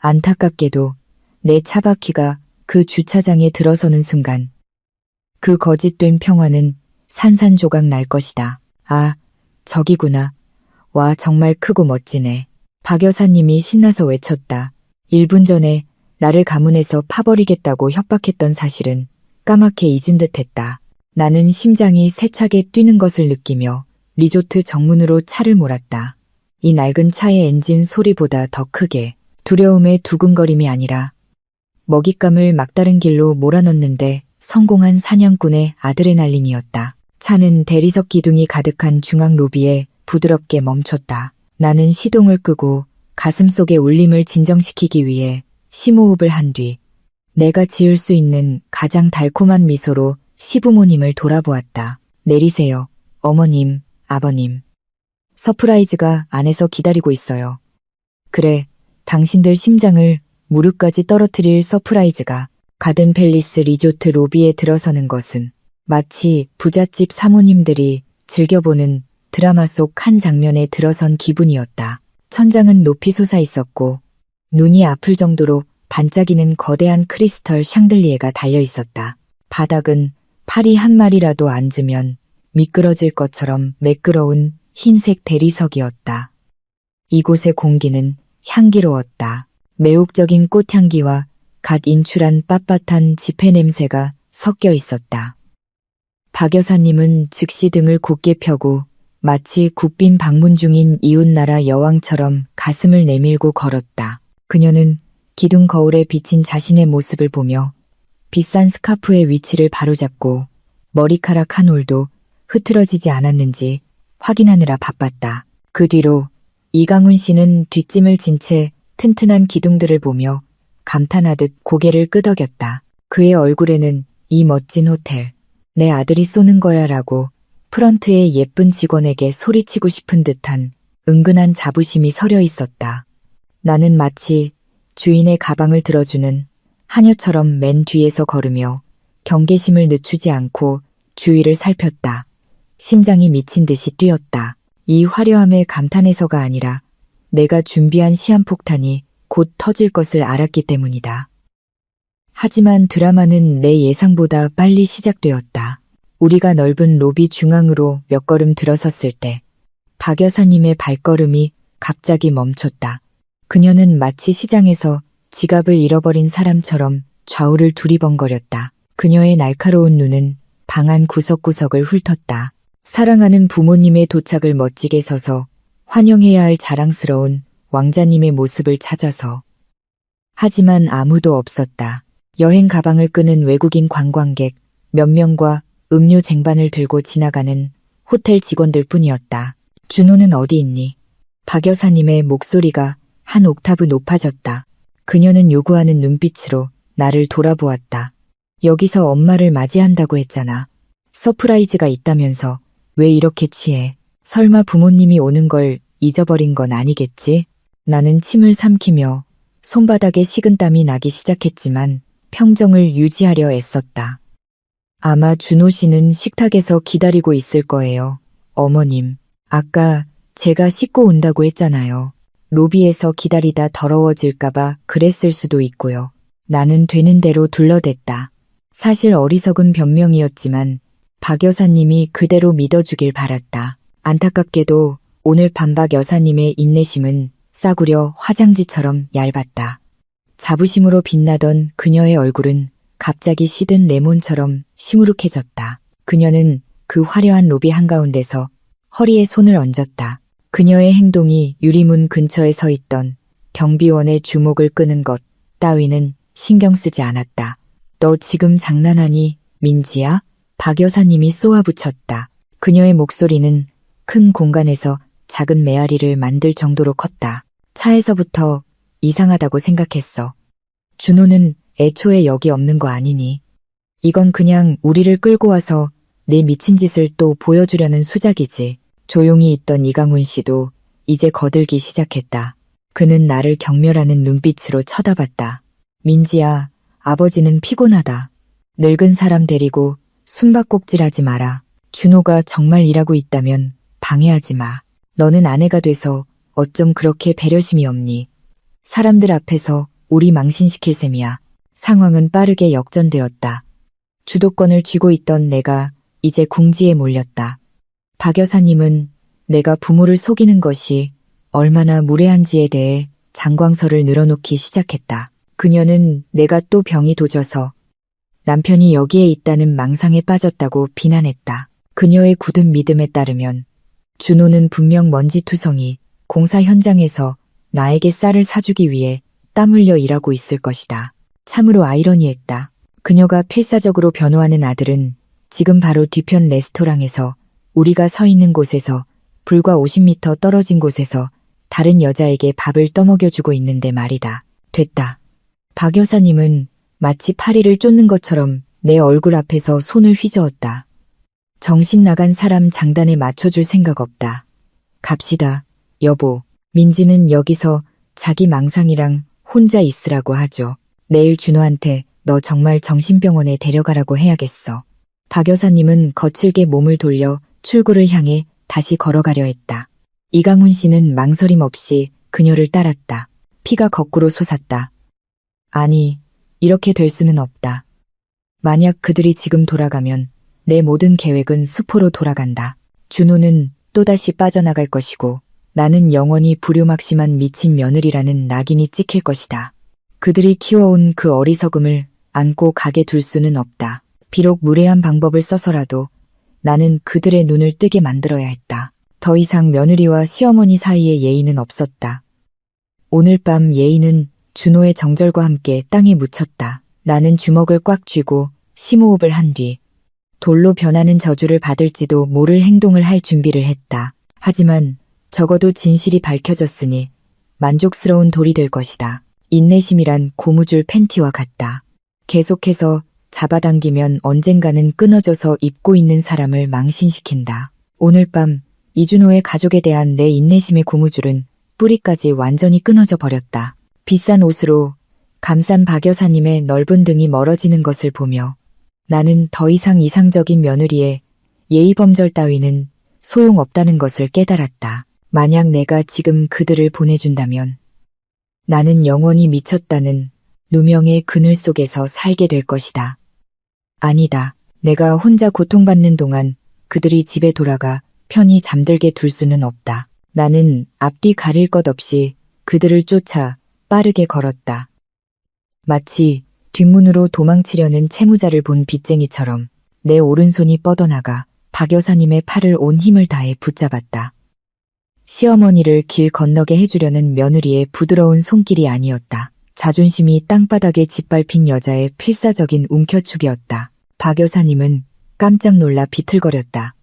안타깝게도 내 차바퀴가 그 주차장에 들어서는 순간 그 거짓된 평화는 산산조각 날 것이다. 아, 저기구나. 와, 정말 크고 멋지네. 박 여사님이 신나서 외쳤다. 1분 전에 나를 가문에서 파버리겠다고 협박했던 사실은 까맣게 잊은 듯했다. 나는 심장이 세차게 뛰는 것을 느끼며 리조트 정문으로 차를 몰았다. 이 낡은 차의 엔진 소리보다 더 크게 두려움의 두근거림이 아니라 먹잇감을 막다른 길로 몰아넣는데 성공한 사냥꾼의 아드레날린이었다. 차는 대리석 기둥이 가득한 중앙 로비에 부드럽게 멈췄다. 나는 시동을 끄고 가슴속의 울림을 진정시키기 위해 심호흡을 한 뒤 내가 지을 수 있는 가장 달콤한 미소로 시부모님을 돌아보았다. 내리세요. 어머님, 아버님. 서프라이즈가 안에서 기다리고 있어요. 그래, 당신들 심장을 무릎까지 떨어뜨릴 서프라이즈가 가든 팰리스 리조트 로비에 들어서는 것은 마치 부잣집 사모님들이 즐겨보는 드라마 속 한 장면에 들어선 기분이었다. 천장은 높이 솟아 있었고 눈이 아플 정도로 반짝이는 거대한 크리스털 샹들리에가 달려 있었다. 바닥은 파리 한 마리라도 앉으면 미끄러질 것처럼 매끄러운 흰색 대리석이었다. 이곳의 공기는 향기로웠다. 매혹적인 꽃향기와 갓 인출한 빳빳한 지폐 냄새가 섞여 있었다. 박 여사님은 즉시 등을 곧게 펴고 마치 굽빈 방문 중인 이웃나라 여왕처럼 가슴을 내밀고 걸었다. 그녀는 기둥 거울에 비친 자신의 모습을 보며 비싼 스카프의 위치를 바로잡고 머리카락 한 올도 흐트러지지 않았는지 확인하느라 바빴다. 그 뒤로 이강훈 씨는 뒷짐을 진 채 튼튼한 기둥들을 보며 감탄하듯 고개를 끄덕였다. 그의 얼굴에는 이 멋진 호텔, 내 아들이 쏘는 거야 라고 프런트의 예쁜 직원에게 소리치고 싶은 듯한 은근한 자부심이 서려 있었다. 나는 마치 주인의 가방을 들어주는 하녀처럼 맨 뒤에서 걸으며 경계심을 늦추지 않고 주위를 살폈다. 심장이 미친 듯이 뛰었다. 이 화려함에 감탄해서가 아니라 내가 준비한 시한폭탄이 곧 터질 것을 알았기 때문이다. 하지만 드라마는 내 예상보다 빨리 시작되었다. 우리가 넓은 로비 중앙으로 몇 걸음 들어섰을 때 박 여사님의 발걸음이 갑자기 멈췄다. 그녀는 마치 시장에서 지갑을 잃어버린 사람처럼 좌우를 두리번거렸다. 그녀의 날카로운 눈은 방 안 구석구석을 훑었다. 사랑하는 부모님의 도착을 멋지게 서서 환영해야 할 자랑스러운 왕자님의 모습을 찾아서. 하지만 아무도 없었다. 여행 가방을 끄는 외국인 관광객 몇 명과 음료 쟁반을 들고 지나가는 호텔 직원들 뿐이었다. 준호는 어디 있니? 박 여사님의 목소리가 한 옥타브 높아졌다. 그녀는 요구하는 눈빛으로 나를 돌아보았다. 여기서 엄마를 맞이한다고 했잖아. 서프라이즈가 있다면서 왜 이렇게 취해? 설마 부모님이 오는 걸 잊어버린 건 아니겠지? 나는 침을 삼키며 손바닥에 식은땀이 나기 시작했지만 평정을 유지하려 애썼다. 아마 준호 씨는 식탁에서 기다리고 있을 거예요. 어머님, 아까 제가 씻고 온다고 했잖아요. 로비에서 기다리다 더러워질까봐 그랬을 수도 있고요. 나는 되는 대로 둘러댔다. 사실 어리석은 변명이었지만 박 여사님이 그대로 믿어주길 바랐다. 안타깝게도 오늘 밤 박 여사님의 인내심은 싸구려 화장지처럼 얇았다. 자부심으로 빛나던 그녀의 얼굴은 갑자기 시든 레몬처럼 시무룩해졌다. 그녀는 그 화려한 로비 한가운데서 허리에 손을 얹었다. 그녀의 행동이 유리문 근처에 서 있던 경비원의 주목을 끄는 것 따위는 신경 쓰지 않았다. 너 지금 장난하니, 민지야? 박 여사님이 쏘아붙였다. 그녀의 목소리는 큰 공간에서 작은 메아리를 만들 정도로 컸다. 차에서부터 이상하다고 생각했어. 준호는 애초에 여기 없는 거 아니니? 이건 그냥 우리를 끌고 와서 내 미친 짓을 또 보여주려는 수작이지. 조용히 있던 이강훈 씨도 이제 거들기 시작했다. 그는 나를 경멸하는 눈빛으로 쳐다봤다. 민지야, 아버지는 피곤하다. 늙은 사람 데리고 숨바꼭질하지 마라. 준호가 정말 일하고 있다면 방해하지 마. 너는 아내가 돼서 어쩜 그렇게 배려심이 없니? 사람들 앞에서 우리 망신시킬 셈이야. 상황은 빠르게 역전되었다. 주도권을 쥐고 있던 내가 이제 궁지에 몰렸다. 박 여사님은 내가 부모를 속이는 것이 얼마나 무례한지에 대해 장광설을 늘어놓기 시작했다. 그녀는 내가 또 병이 도져서 남편이 여기에 있다는 망상에 빠졌다고 비난했다. 그녀의 굳은 믿음에 따르면 준호는 분명 먼지투성이 공사 현장에서 나에게 쌀을 사주기 위해 땀 흘려 일하고 있을 것이다. 참으로 아이러니했다. 그녀가 필사적으로 변호하는 아들은 지금 바로 뒤편 레스토랑에서 우리가 서 있는 곳에서 불과 50m 떨어진 곳에서 다른 여자에게 밥을 떠먹여주고 있는데 말이다. 됐다. 박 여사님은 마치 파리를 쫓는 것처럼 내 얼굴 앞에서 손을 휘저었다. 정신 나간 사람 장단에 맞춰줄 생각 없다. 갑시다, 여보. 민지는 여기서 자기 망상이랑 혼자 있으라고 하죠. 내일 준호한테 너 정말 정신병원에 데려가라고 해야겠어. 박 여사님은 거칠게 몸을 돌려 출구를 향해 다시 걸어가려 했다. 이강훈 씨는 망설임 없이 그녀를 따랐다. 피가 거꾸로 솟았다. 아니, 이렇게 될 수는 없다. 만약 그들이 지금 돌아가면 내 모든 계획은 수포로 돌아간다. 준호는 또다시 빠져나갈 것이고 나는 영원히 불효막심한 미친 며느리라는 낙인이 찍힐 것이다. 그들이 키워온 그 어리석음을 안고 가게 둘 수는 없다. 비록 무례한 방법을 써서라도 나는 그들의 눈을 뜨게 만들어야 했다. 더 이상 며느리와 시어머니 사이에 예의는 없었다. 오늘 밤 예의는 준호의 정절과 함께 땅에 묻혔다. 나는 주먹을 꽉 쥐고 심호흡을 한 뒤 돌로 변하는 저주를 받을지도 모를 행동을 할 준비를 했다. 하지만 적어도 진실이 밝혀졌으니 만족스러운 돌이 될 것이다. 인내심이란 고무줄 팬티와 같다. 계속해서 잡아당기면 언젠가는 끊어져서 입고 있는 사람을 망신시킨다. 오늘 밤 이준호의 가족에 대한 내 인내심의 고무줄은 뿌리까지 완전히 끊어져 버렸다. 비싼 옷으로 감싼 박 여사님의 넓은 등이 멀어지는 것을 보며 나는 더 이상 이상적인 며느리의 예의범절 따위는 소용없다는 것을 깨달았다. 만약 내가 지금 그들을 보내준다면 나는 영원히 미쳤다는 누명의 그늘 속에서 살게 될 것이다. 아니다. 내가 혼자 고통받는 동안 그들이 집에 돌아가 편히 잠들게 둘 수는 없다. 나는 앞뒤 가릴 것 없이 그들을 쫓아 빠르게 걸었다. 마치 뒷문으로 도망치려는 채무자를 본 빚쟁이처럼 내 오른손이 뻗어나가 박 여사님의 팔을 온 힘을 다해 붙잡았다. 시어머니를 길 건너게 해주려는 며느리의 부드러운 손길이 아니었다. 자존심이 땅바닥에 짓밟힌 여자의 필사적인 움켜쥡이었다. 박 여사님은 깜짝 놀라 비틀거렸다.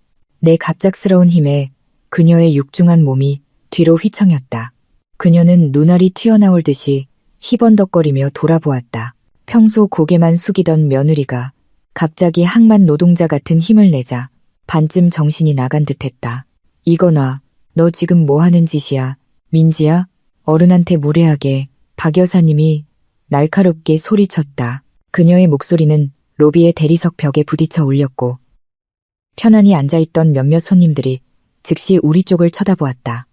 내 갑작스러운 힘에 그녀의 육중한 몸이 뒤로 휘청였다. 그녀는 눈알이 튀어나올 듯이 희번덕거리며 돌아보았다. 평소 고개만 숙이던 며느리가 갑자기 항만 노동자 같은 힘을 내자 반쯤 정신이 나간 듯했다. 이거나 너 지금 뭐 하는 짓이야? 민지야? 어른한테 무례하게 박 여사님이 날카롭게 소리쳤다. 그녀의 목소리는 로비의 대리석 벽에 부딪혀 울렸고 편안히 앉아있던 몇몇 손님들이 즉시 우리 쪽을 쳐다보았다.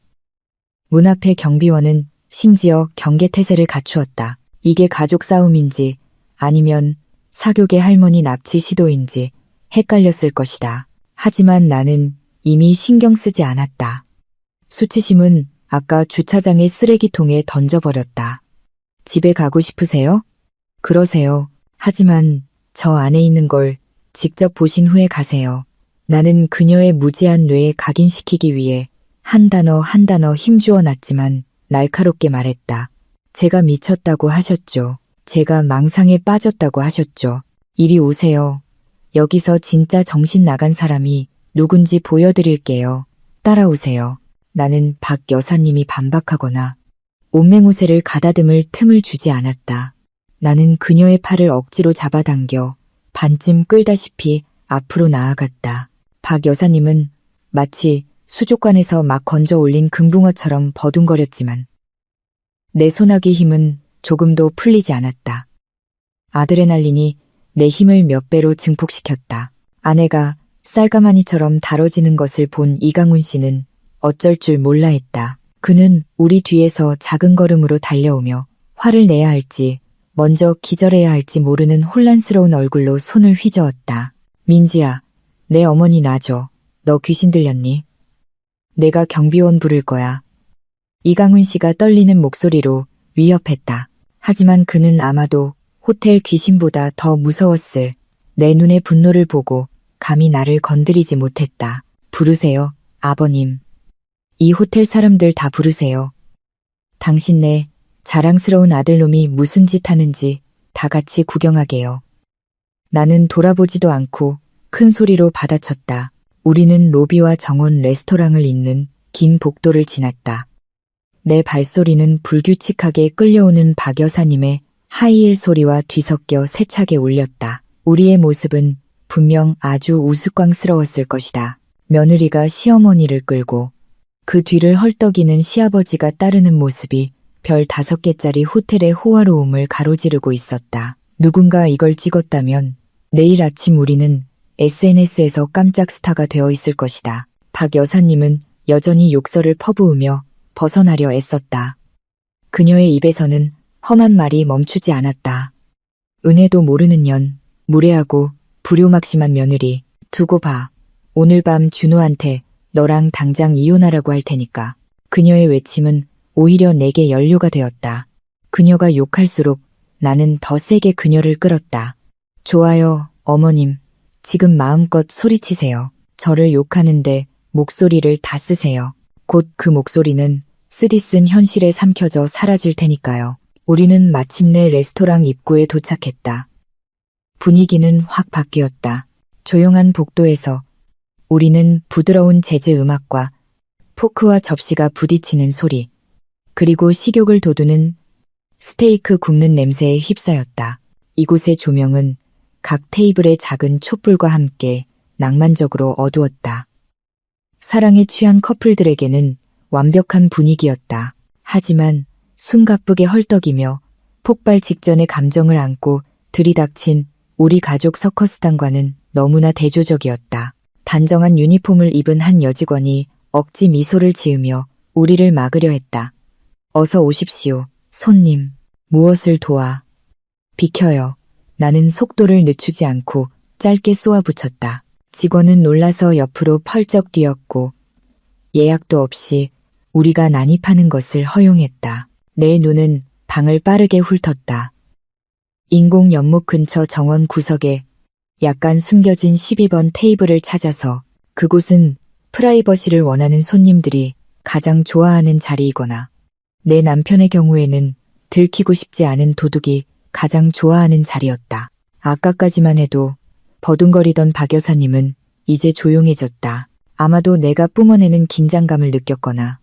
문 앞의 경비원은 심지어 경계태세를 갖추었다. 이게 가족 싸움인지 아니면 사교계 할머니 납치 시도인지 헷갈렸을 것이다. 하지만 나는 이미 신경 쓰지 않았다. 수치심은 아까 주차장의 쓰레기통에 던져버렸다. 집에 가고 싶으세요? 그러세요. 하지만 저 안에 있는 걸 직접 보신 후에 가세요. 나는 그녀의 무지한 뇌에 각인시키기 위해 한 단어 한 단어 힘주어 놨지만 날카롭게 말했다. 제가 미쳤다고 하셨죠. 제가 망상에 빠졌다고 하셨죠. 이리 오세요. 여기서 진짜 정신 나간 사람이 누군지 보여드릴게요. 따라오세요. 나는 박 여사님이 반박하거나 옷매무새를 가다듬을 틈을 주지 않았다. 나는 그녀의 팔을 억지로 잡아당겨 반쯤 끌다시피 앞으로 나아갔다. 박 여사님은 마치 수족관에서 막 건져 올린 금붕어처럼 버둥거렸지만 내 소나기 힘은 조금도 풀리지 않았다. 아드레날린이 내 힘을 몇 배로 증폭시켰다. 아내가 쌀가마니처럼 다뤄지는 것을 본 이강훈 씨는 어쩔 줄 몰라 했다. 그는 우리 뒤에서 작은 걸음으로 달려오며 화를 내야 할지 먼저 기절해야 할지 모르는 혼란스러운 얼굴로 손을 휘저었다. 민지야, 내 어머니 놔줘. 너 귀신 들렸니? 내가 경비원 부를 거야. 이강훈 씨가 떨리는 목소리로 위협했다. 하지만 그는 아마도 호텔 귀신보다 더 무서웠을 내 눈의 분노를 보고 감히 나를 건드리지 못했다. 부르세요, 아버님. 이 호텔 사람들 다 부르세요. 당신네 자랑스러운 아들놈이 무슨 짓 하는지 다 같이 구경하게요. 나는 돌아보지도 않고 큰 소리로 받아쳤다. 우리는 로비와 정원 레스토랑을 잇는 긴 복도를 지났다. 내 발소리는 불규칙하게 끌려오는 박 여사님의 하이힐 소리와 뒤섞여 세차게 울렸다. 우리의 모습은 분명 아주 우스꽝스러웠을 것이다. 며느리가 시어머니를 끌고 그 뒤를 헐떡이는 시아버지가 따르는 모습이 별 5개짜리 호텔의 호화로움을 가로지르고 있었다. 누군가 이걸 찍었다면 내일 아침 우리는 SNS에서 깜짝 스타가 되어 있을 것이다. 박 여사님은 여전히 욕설을 퍼부으며 벗어나려 애썼다. 그녀의 입에서는 험한 말이 멈추지 않았다. 은혜도 모르는 년, 무례하고 불효막심한 며느리, 두고 봐. 오늘 밤 준호한테 너랑 당장 이혼하라고 할 테니까. 그녀의 외침은 오히려 내게 연료가 되었다. 그녀가 욕할수록 나는 더 세게 그녀를 끌었다. 좋아요, 어머님. 지금 마음껏 소리치세요. 저를 욕하는데 목소리를 다 쓰세요. 곧 그 목소리는 쓰디쓴 현실에 삼켜져 사라질 테니까요. 우리는 마침내 레스토랑 입구에 도착했다. 분위기는 확 바뀌었다. 조용한 복도에서 우리는 부드러운 재즈 음악과 포크와 접시가 부딪히는 소리, 그리고 식욕을 돋우는 스테이크 굽는 냄새에 휩싸였다. 이곳의 조명은 각 테이블의 작은 촛불과 함께 낭만적으로 어두웠다. 사랑에 취한 커플들에게는 완벽한 분위기였다. 하지만 숨가쁘게 헐떡이며 폭발 직전의 감정을 안고 들이닥친 우리 가족 서커스단과는 너무나 대조적이었다. 단정한 유니폼을 입은 한 여직원이 억지 미소를 지으며 우리를 막으려 했다. 어서 오십시오, 손님. 무엇을 도와? 비켜요. 나는 속도를 늦추지 않고 짧게 쏘아붙였다. 직원은 놀라서 옆으로 펄쩍 뛰었고 예약도 없이 우리가 난입하는 것을 허용했다. 내 눈은 방을 빠르게 훑었다. 인공 연못 근처 정원 구석에 약간 숨겨진 12번 테이블을 찾아서 그곳은 프라이버시를 원하는 손님들이 가장 좋아하는 자리이거나 내 남편의 경우에는 들키고 싶지 않은 도둑이 가장 좋아하는 자리였다. 아까까지만 해도 버둥거리던 박 여사님은 이제 조용해졌다. 아마도 내가 뿜어내는 긴장감을 느꼈거나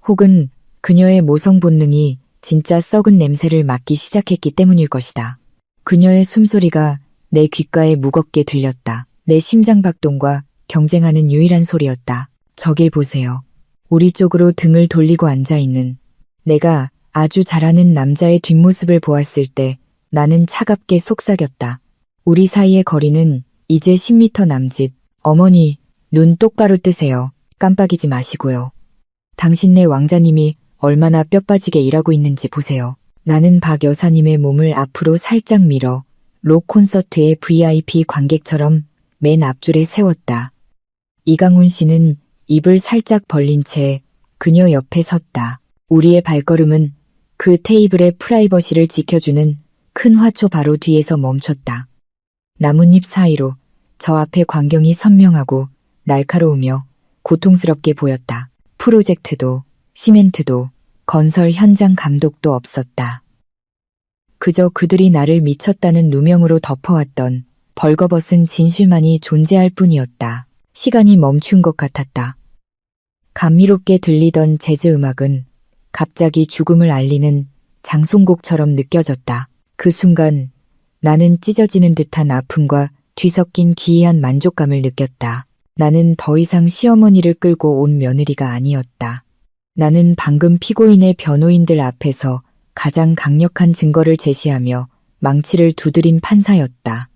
혹은 그녀의 모성 본능이 진짜 썩은 냄새를 맡기 시작했기 때문일 것이다. 그녀의 숨소리가 내 귓가에 무겁게 들렸다. 내 심장박동과 경쟁하는 유일한 소리였다. 저길 보세요. 우리 쪽으로 등을 돌리고 앉아있는 내가 아주 잘하는 남자의 뒷모습을 보았을 때 나는 차갑게 속삭였다. 우리 사이의 거리는 이제 10m 남짓. 어머니, 눈 똑바로 뜨세요. 깜빡이지 마시고요. 당신네 왕자님이 얼마나 뼈빠지게 일하고 있는지 보세요. 나는 박 여사님의 몸을 앞으로 살짝 밀어 록 콘서트의 VIP 관객처럼 맨 앞줄에 세웠다. 이강훈 씨는 입을 살짝 벌린 채 그녀 옆에 섰다. 우리의 발걸음은 그 테이블의 프라이버시를 지켜주는 큰 화초 바로 뒤에서 멈췄다. 나뭇잎 사이로 저 앞의 광경이 선명하고 날카로우며 고통스럽게 보였다. 프로젝트도 시멘트도 건설 현장 감독도 없었다. 그저 그들이 나를 미쳤다는 누명으로 덮어왔던 벌거벗은 진실만이 존재할 뿐이었다. 시간이 멈춘 것 같았다. 감미롭게 들리던 재즈 음악은 갑자기 죽음을 알리는 장송곡처럼 느껴졌다. 그 순간 나는 찢어지는 듯한 아픔과 뒤섞인 기이한 만족감을 느꼈다. 나는 더 이상 시어머니를 끌고 온 며느리가 아니었다. 나는 방금 피고인의 변호인들 앞에서 가장 강력한 증거를 제시하며 망치를 두드린 판사였다.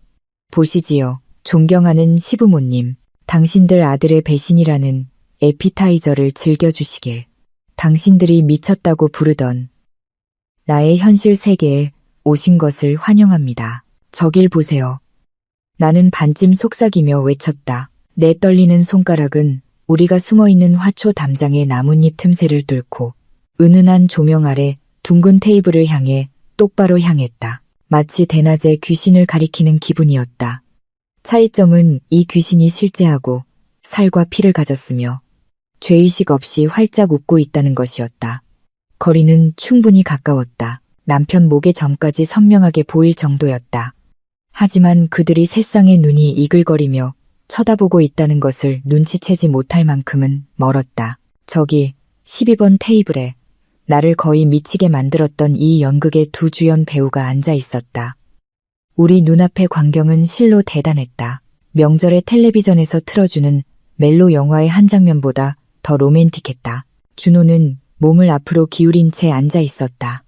보시지요. 존경하는 시부모님. 당신들 아들의 배신이라는 에피타이저를 즐겨주시길. 당신들이 미쳤다고 부르던 나의 현실 세계에 오신 것을 환영합니다. 저길 보세요. 나는 반쯤 속삭이며 외쳤다. 내 떨리는 손가락은 우리가 숨어있는 화초 담장의 나뭇잎 틈새를 뚫고 은은한 조명 아래 둥근 테이블을 향해 똑바로 향했다. 마치 대낮에 귀신을 가리키는 기분이었다. 차이점은 이 귀신이 실제하고 살과 피를 가졌으며 죄의식 없이 활짝 웃고 있다는 것이었다. 거리는 충분히 가까웠다. 남편 목의 점까지 선명하게 보일 정도였다. 하지만 그들이 새쌍의 눈이 이글거리며 쳐다보고 있다는 것을 눈치채지 못할 만큼은 멀었다. 저기 12번 테이블에 나를 거의 미치게 만들었던 이 연극의 두 주연 배우가 앉아 있었다. 우리 눈앞의 광경은 실로 대단했다. 명절에 텔레비전에서 틀어주는 멜로 영화의 한 장면보다 더 로맨틱했다. 준호는 몸을 앞으로 기울인 채 앉아 있었다.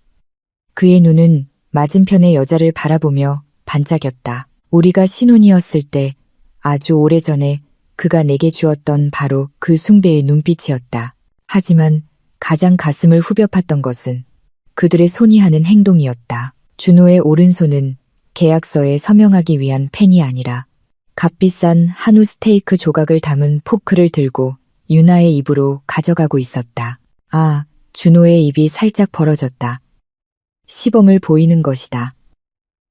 그의 눈은 맞은편의 여자를 바라보며 반짝였다. 우리가 신혼이었을 때 아주 오래전에 그가 내게 주었던 바로 그 숭배의 눈빛이었다. 하지만 가장 가슴을 후벼 팠던 것은 그들의 손이 하는 행동이었다. 준호의 오른손은 계약서에 서명하기 위한 펜이 아니라 값비싼 한우 스테이크 조각을 담은 포크를 들고 유나의 입으로 가져가고 있었다. 아, 준호의 입이 살짝 벌어졌다. 시범을 보이는 것이다.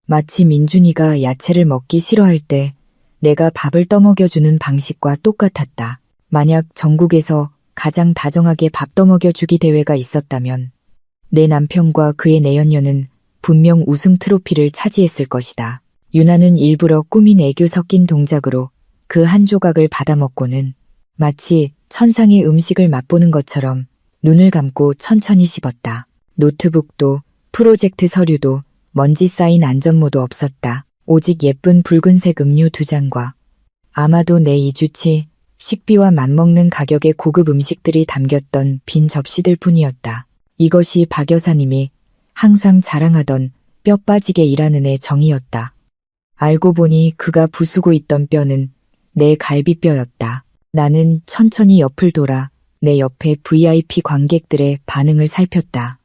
마치 민준이가 야채를 먹기 싫어할 때 내가 밥을 떠먹여주는 방식과 똑같았다. 만약 전국에서 가장 다정하게 밥 떠먹여주기 대회가 있었다면 내 남편과 그의 내연녀는 분명 우승 트로피를 차지했을 것이다. 유나는 일부러 꾸민 애교 섞인 동작으로 그 한 조각을 받아먹고는 마치 천상의 음식을 맛보는 것처럼 눈을 감고 천천히 씹었다. 노트북도 프로젝트 서류도 먼지 쌓인 안전모도 없었다. 오직 예쁜 붉은색 음료 2잔과 아마도 내 2주치 식비와 맞먹는 가격의 고급 음식들이 담겼던 빈 접시들 뿐이었다. 이것이 박 여사님이 항상 자랑하던 뼈 빠지게 일하는 애 정이었다. 알고 보니 그가 부수고 있던 뼈는 내 갈비뼈였다. 나는 천천히 옆을 돌아 내 옆에 VIP 관객들의 반응을 살폈다.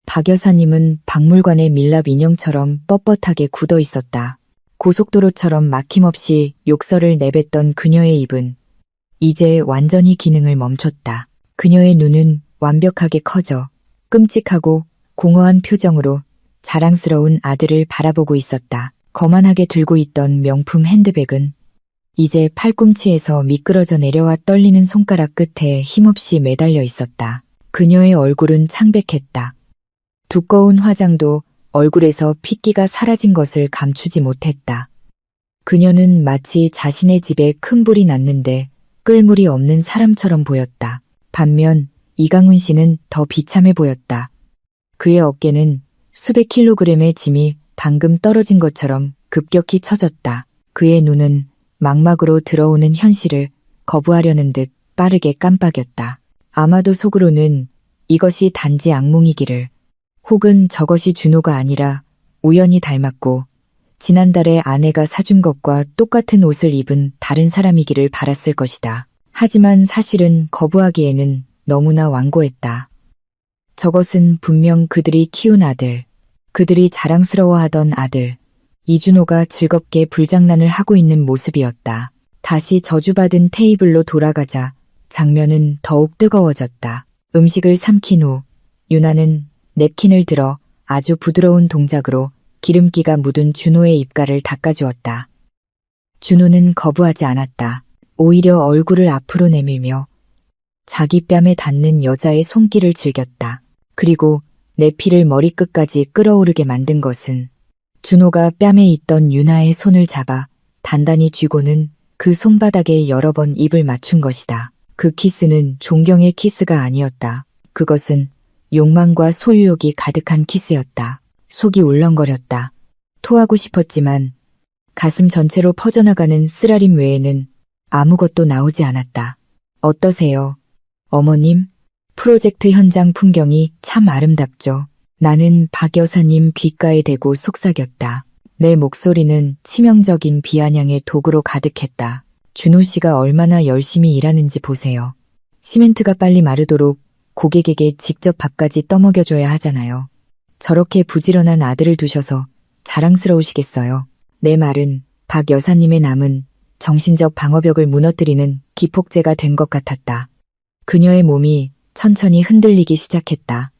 박 여사님은 박물관의 밀랍 인형처럼 뻣뻣하게 굳어 있었다. 고속도로처럼 막힘없이 욕설을 내뱉던 그녀의 입은 이제 완전히 기능을 멈췄다. 그녀의 눈은 완벽하게 커져 끔찍하고 공허한 표정으로 자랑스러운 아들을 바라보고 있었다. 거만하게 들고 있던 명품 핸드백은 이제 팔꿈치에서 미끄러져 내려와 떨리는 손가락 끝에 힘없이 매달려 있었다. 그녀의 얼굴은 창백했다. 두꺼운 화장도 얼굴에서 핏기가 사라진 것을 감추지 못했다. 그녀는 마치 자신의 집에 큰 불이 났는데 끌 물이 없는 사람처럼 보였다. 반면 이강훈 씨는 더 비참해 보였다. 그의 어깨는 수백 킬로그램의 짐이 방금 떨어진 것처럼 급격히 처졌다. 그의 눈은 망막으로 들어오는 현실을 거부하려는 듯 빠르게 깜빡였다. 아마도 속으로는 이것이 단지 악몽이기를, 혹은 저것이 준호가 아니라 우연히 닮았고 지난달에 아내가 사준 것과 똑같은 옷을 입은 다른 사람이기를 바랐을 것이다. 하지만 사실은 거부하기에는 너무나 완고했다. 저것은 분명 그들이 키운 아들, 그들이 자랑스러워하던 아들, 이준호가 즐겁게 불장난을 하고 있는 모습이었다. 다시 저주받은 테이블로 돌아가자 장면은 더욱 뜨거워졌다. 음식을 삼킨 후 유나는 냅킨을 들어 아주 부드러운 동작으로 기름기가 묻은 준호의 입가를 닦아주었다. 준호는 거부하지 않았다. 오히려 얼굴을 앞으로 내밀며 자기 뺨에 닿는 여자의 손길을 즐겼다. 그리고 내 피를 머리끝까지 끓어오르게 만든 것은 준호가 뺨에 있던 유나의 손을 잡아 단단히 쥐고는 그 손바닥에 여러 번 입을 맞춘 것이다. 그 키스는 존경의 키스가 아니었다. 그것은 욕망과 소유욕이 가득한 키스였다. 속이 울렁거렸다. 토하고 싶었지만 가슴 전체로 퍼져나가는 쓰라림 외에는 아무것도 나오지 않았다. 어떠세요? 어머님? 프로젝트 현장 풍경이 참 아름답죠. 나는 박 여사님 귓가에 대고 속삭였다. 내 목소리는 치명적인 비아냥의 독으로 가득했다. 준호 씨가 얼마나 열심히 일하는지 보세요. 시멘트가 빨리 마르도록 고객에게 직접 밥까지 떠먹여줘야 하잖아요. 저렇게 부지런한 아들을 두셔서 자랑스러우시겠어요. 내 말은 박 여사님의 남은 정신적 방어벽을 무너뜨리는 기폭제가 된 것 같았다. 그녀의 몸이 천천히 흔들리기 시작했다.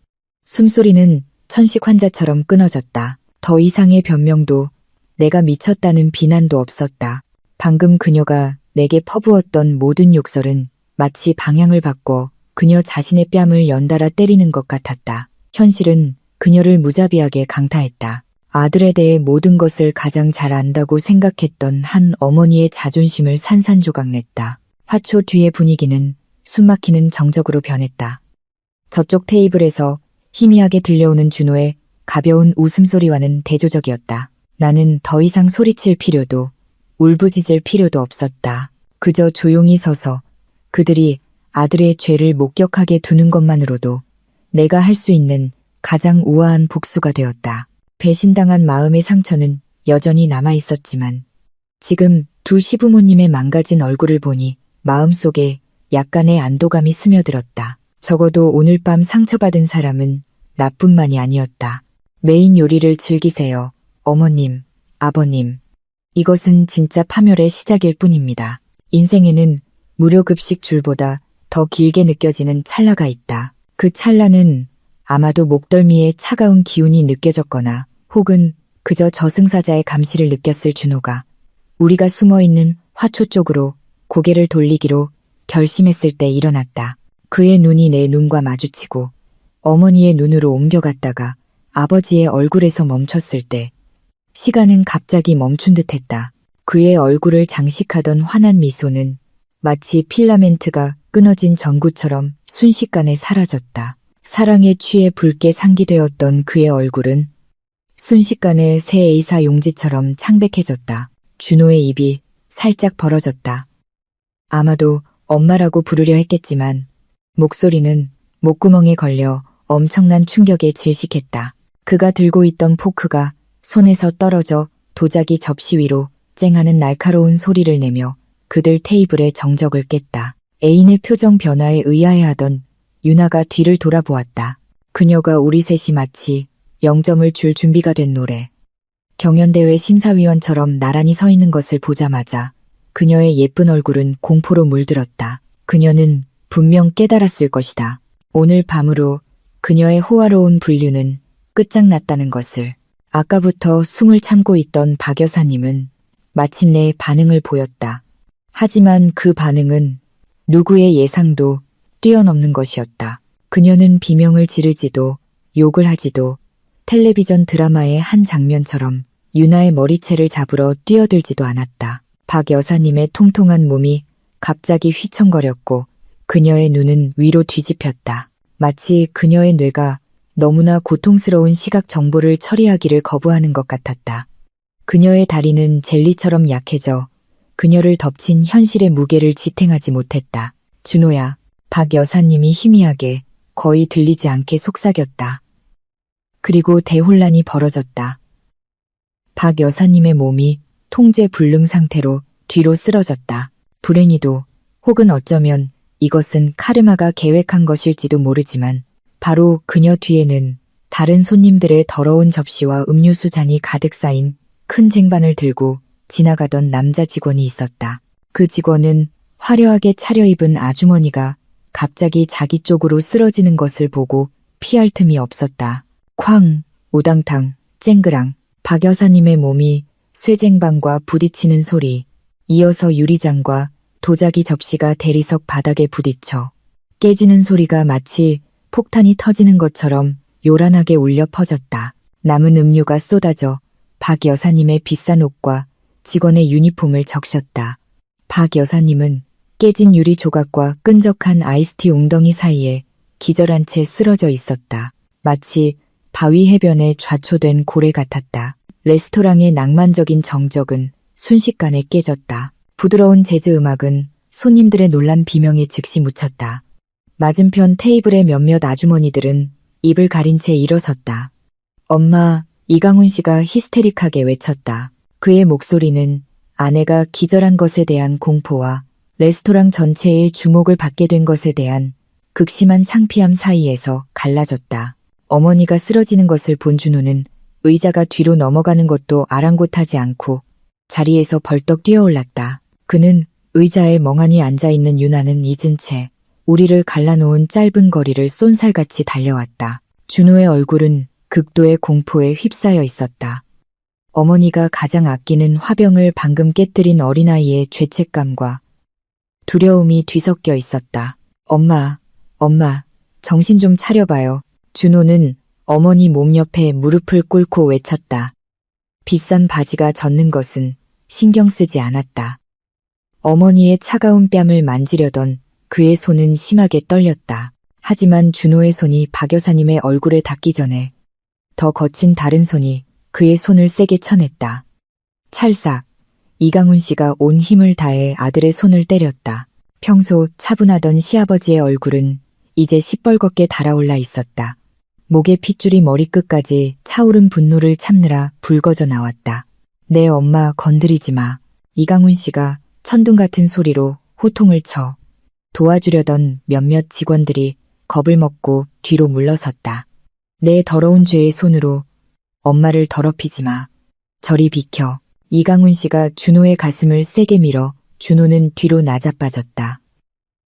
숨소리는 천식 환자처럼 끊어졌다. 더 이상의 변명도, 내가 미쳤다는 비난도 없었다. 방금 그녀가 내게 퍼부었던 모든 욕설은 마치 방향을 바꿔 그녀 자신의 뺨을 연달아 때리는 것 같았다. 현실은 그녀를 무자비하게 강타했다. 아들에 대해 모든 것을 가장 잘 안다고 생각했던 한 어머니의 자존심을 산산조각냈다. 화초 뒤의 분위기는 숨막히는 정적으로 변했다. 저쪽 테이블에서 희미하게 들려오는 준호의 가벼운 웃음소리와는 대조적이었다. 나는 더 이상 소리칠 필요도 울부짖을 필요도 없었다. 그저 조용히 서서 그들이 아들의 죄를 목격하게 두는 것만으로도 내가 할 수 있는 가장 우아한 복수가 되었다. 배신당한 마음의 상처는 여전히 남아 있었지만 지금 두 시부모님의 망가진 얼굴을 보니 마음속에 약간의 안도감이 스며들었다. 적어도 오늘 밤 상처받은 사람은 나뿐만이 아니었다. 메인 요리를 즐기세요. 어머님, 아버님. 이것은 진짜 파멸의 시작일 뿐입니다. 인생에는 무료급식 줄보다 더 길게 느껴지는 찰나가 있다. 그 찰나는 아마도 목덜미에 차가운 기운이 느껴졌거나 혹은 그저 저승사자의 감시를 느꼈을 준호가 우리가 숨어있는 화초 쪽으로 고개를 돌리기로 결심했을 때 일어났다. 그의 눈이 내 눈과 마주치고 어머니의 눈으로 옮겨갔다가 아버지의 얼굴에서 멈췄을 때 시간은 갑자기 멈춘 듯했다. 그의 얼굴을 장식하던 환한 미소는 마치 필라멘트가 끊어진 전구처럼 순식간에 사라졌다. 사랑에 취해 붉게 상기되었던 그의 얼굴은 순식간에 새 에이사 용지처럼 창백해졌다. 준호의 입이 살짝 벌어졌다. 아마도 엄마라고 부르려 했겠지만 목소리는 목구멍에 걸려 엄청난 충격에 질식했다. 그가 들고 있던 포크가 손에서 떨어져 도자기 접시 위로 쨍하는 날카로운 소리를 내며 그들 테이블의 정적을 깼다. 애인의 표정 변화에 의아해하던 유나가 뒤를 돌아보았다. 그녀가 우리 셋이 마치 0점을 줄 준비가 된 노래. 경연대회 심사위원처럼 나란히 서 있는 것을 보자마자 그녀의 예쁜 얼굴은 공포로 물들었다. 그녀는 분명 깨달았을 것이다. 오늘 밤으로 그녀의 호화로운 분류는 끝장났다는 것을. 아까부터 숨을 참고 있던 박 여사님은 마침내 반응을 보였다. 하지만 그 반응은 누구의 예상도 뛰어넘는 것이었다. 그녀는 비명을 지르지도 욕을 하지도 텔레비전 드라마의 한 장면처럼 유나의 머리채를 잡으러 뛰어들지도 않았다. 박 여사님의 통통한 몸이 갑자기 휘청거렸고 그녀의 눈은 위로 뒤집혔다. 마치 그녀의 뇌가 너무나 고통스러운 시각 정보를 처리하기를 거부하는 것 같았다. 그녀의 다리는 젤리처럼 약해져 그녀를 덮친 현실의 무게를 지탱하지 못했다. 준호야, 박 여사님이 희미하게 거의 들리지 않게 속삭였다. 그리고 대혼란이 벌어졌다. 박 여사님의 몸이 통제 불능 상태로 뒤로 쓰러졌다. 불행히도 혹은 어쩌면 이것은 카르마가 계획한 것일지도 모르지만 바로 그녀 뒤에는 다른 손님들의 더러운 접시와 음료수 잔이 가득 쌓인 큰 쟁반을 들고 지나가던 남자 직원이 있었다. 그 직원은 화려하게 차려입은 아주머니가 갑자기 자기 쪽으로 쓰러지는 것을 보고 피할 틈이 없었다. 쾅, 우당탕, 쨍그랑, 박 여사님의 몸이 쇠쟁반과 부딪히는 소리, 이어서 유리잔과 도자기 접시가 대리석 바닥에 부딪혀 깨지는 소리가 마치 폭탄이 터지는 것처럼 요란하게 울려 퍼졌다. 남은 음료가 쏟아져 박 여사님의 비싼 옷과 직원의 유니폼을 적셨다. 박 여사님은 깨진 유리 조각과 끈적한 아이스티 웅덩이 사이에 기절한 채 쓰러져 있었다. 마치 바위 해변에 좌초된 고래 같았다. 레스토랑의 낭만적인 정적은 순식간에 깨졌다. 부드러운 재즈 음악은 손님들의 놀란 비명에 즉시 묻혔다. 맞은편 테이블의 몇몇 아주머니들은 입을 가린 채 일어섰다. 엄마, 이강훈 씨가 히스테릭하게 외쳤다. 그의 목소리는 아내가 기절한 것에 대한 공포와 레스토랑 전체의 주목을 받게 된 것에 대한 극심한 창피함 사이에서 갈라졌다. 어머니가 쓰러지는 것을 본 준호는 의자가 뒤로 넘어가는 것도 아랑곳하지 않고 자리에서 벌떡 뛰어올랐다. 그는 의자에 멍하니 앉아있는 유나는 잊은 채 우리를 갈라놓은 짧은 거리를 쏜살같이 달려왔다. 준호의 얼굴은 극도의 공포에 휩싸여 있었다. 어머니가 가장 아끼는 화병을 방금 깨뜨린 어린아이의 죄책감과 두려움이 뒤섞여 있었다. 엄마, 정신 좀 차려봐요. 준호는 어머니 몸 옆에 무릎을 꿇고 외쳤다. 비싼 바지가 젖는 것은 신경 쓰지 않았다. 어머니의 차가운 뺨을 만지려던 그의 손은 심하게 떨렸다. 하지만 준호의 손이 박 여사님의 얼굴에 닿기 전에 더 거친 다른 손이 그의 손을 세게 쳐냈다. 찰싹, 이강훈 씨가 온 힘을 다해 아들의 손을 때렸다. 평소 차분하던 시아버지의 얼굴은 이제 시뻘겋게 달아올라 있었다. 목의 핏줄이 머리끝까지 차오른 분노를 참느라 붉어져 나왔다. 내 엄마 건드리지 마. 이강훈 씨가 천둥 같은 소리로 호통을 쳐 도와주려던 몇몇 직원들이 겁을 먹고 뒤로 물러섰다. 내 더러운 죄의 손으로 엄마를 더럽히지 마. 저리 비켜. 이강훈 씨가 준호의 가슴을 세게 밀어 준호는 뒤로 나자빠졌다.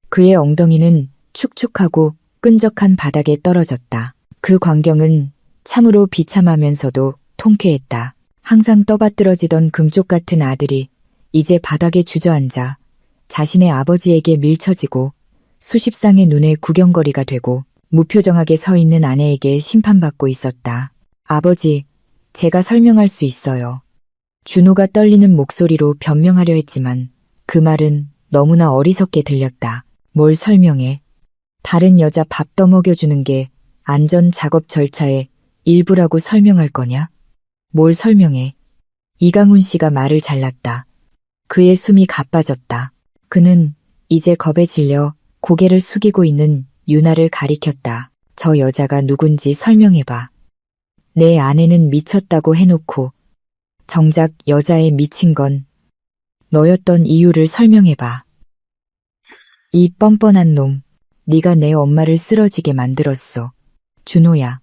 그의 엉덩이는 축축하고 끈적한 바닥에 떨어졌다. 그 광경은 참으로 비참하면서도 통쾌했다. 항상 떠받들어지던 금쪽 같은 아들이 이제 바닥에 주저앉아 자신의 아버지에게 밀쳐지고 수십 쌍의 눈에 구경거리가 되고 무표정하게 서 있는 아내에게 심판받고 있었다. 아버지, 제가 설명할 수 있어요. 준호가 떨리는 목소리로 변명하려 했지만 그 말은 너무나 어리석게 들렸다. 뭘 설명해? 다른 여자 밥 떠먹여주는 게 안전 작업 절차의 일부라고 설명할 거냐? 뭘 설명해? 이강훈 씨가 말을 잘랐다. 그의 숨이 가빠졌다. 그는 이제 겁에 질려 고개를 숙이고 있는 유나를 가리켰다. 저 여자가 누군지 설명해봐. 내 아내는 미쳤다고 해놓고 정작 여자에 미친 건 너였던 이유를 설명해봐. 이 뻔뻔한 놈, 네가 내 엄마를 쓰러지게 만들었어. 준호야,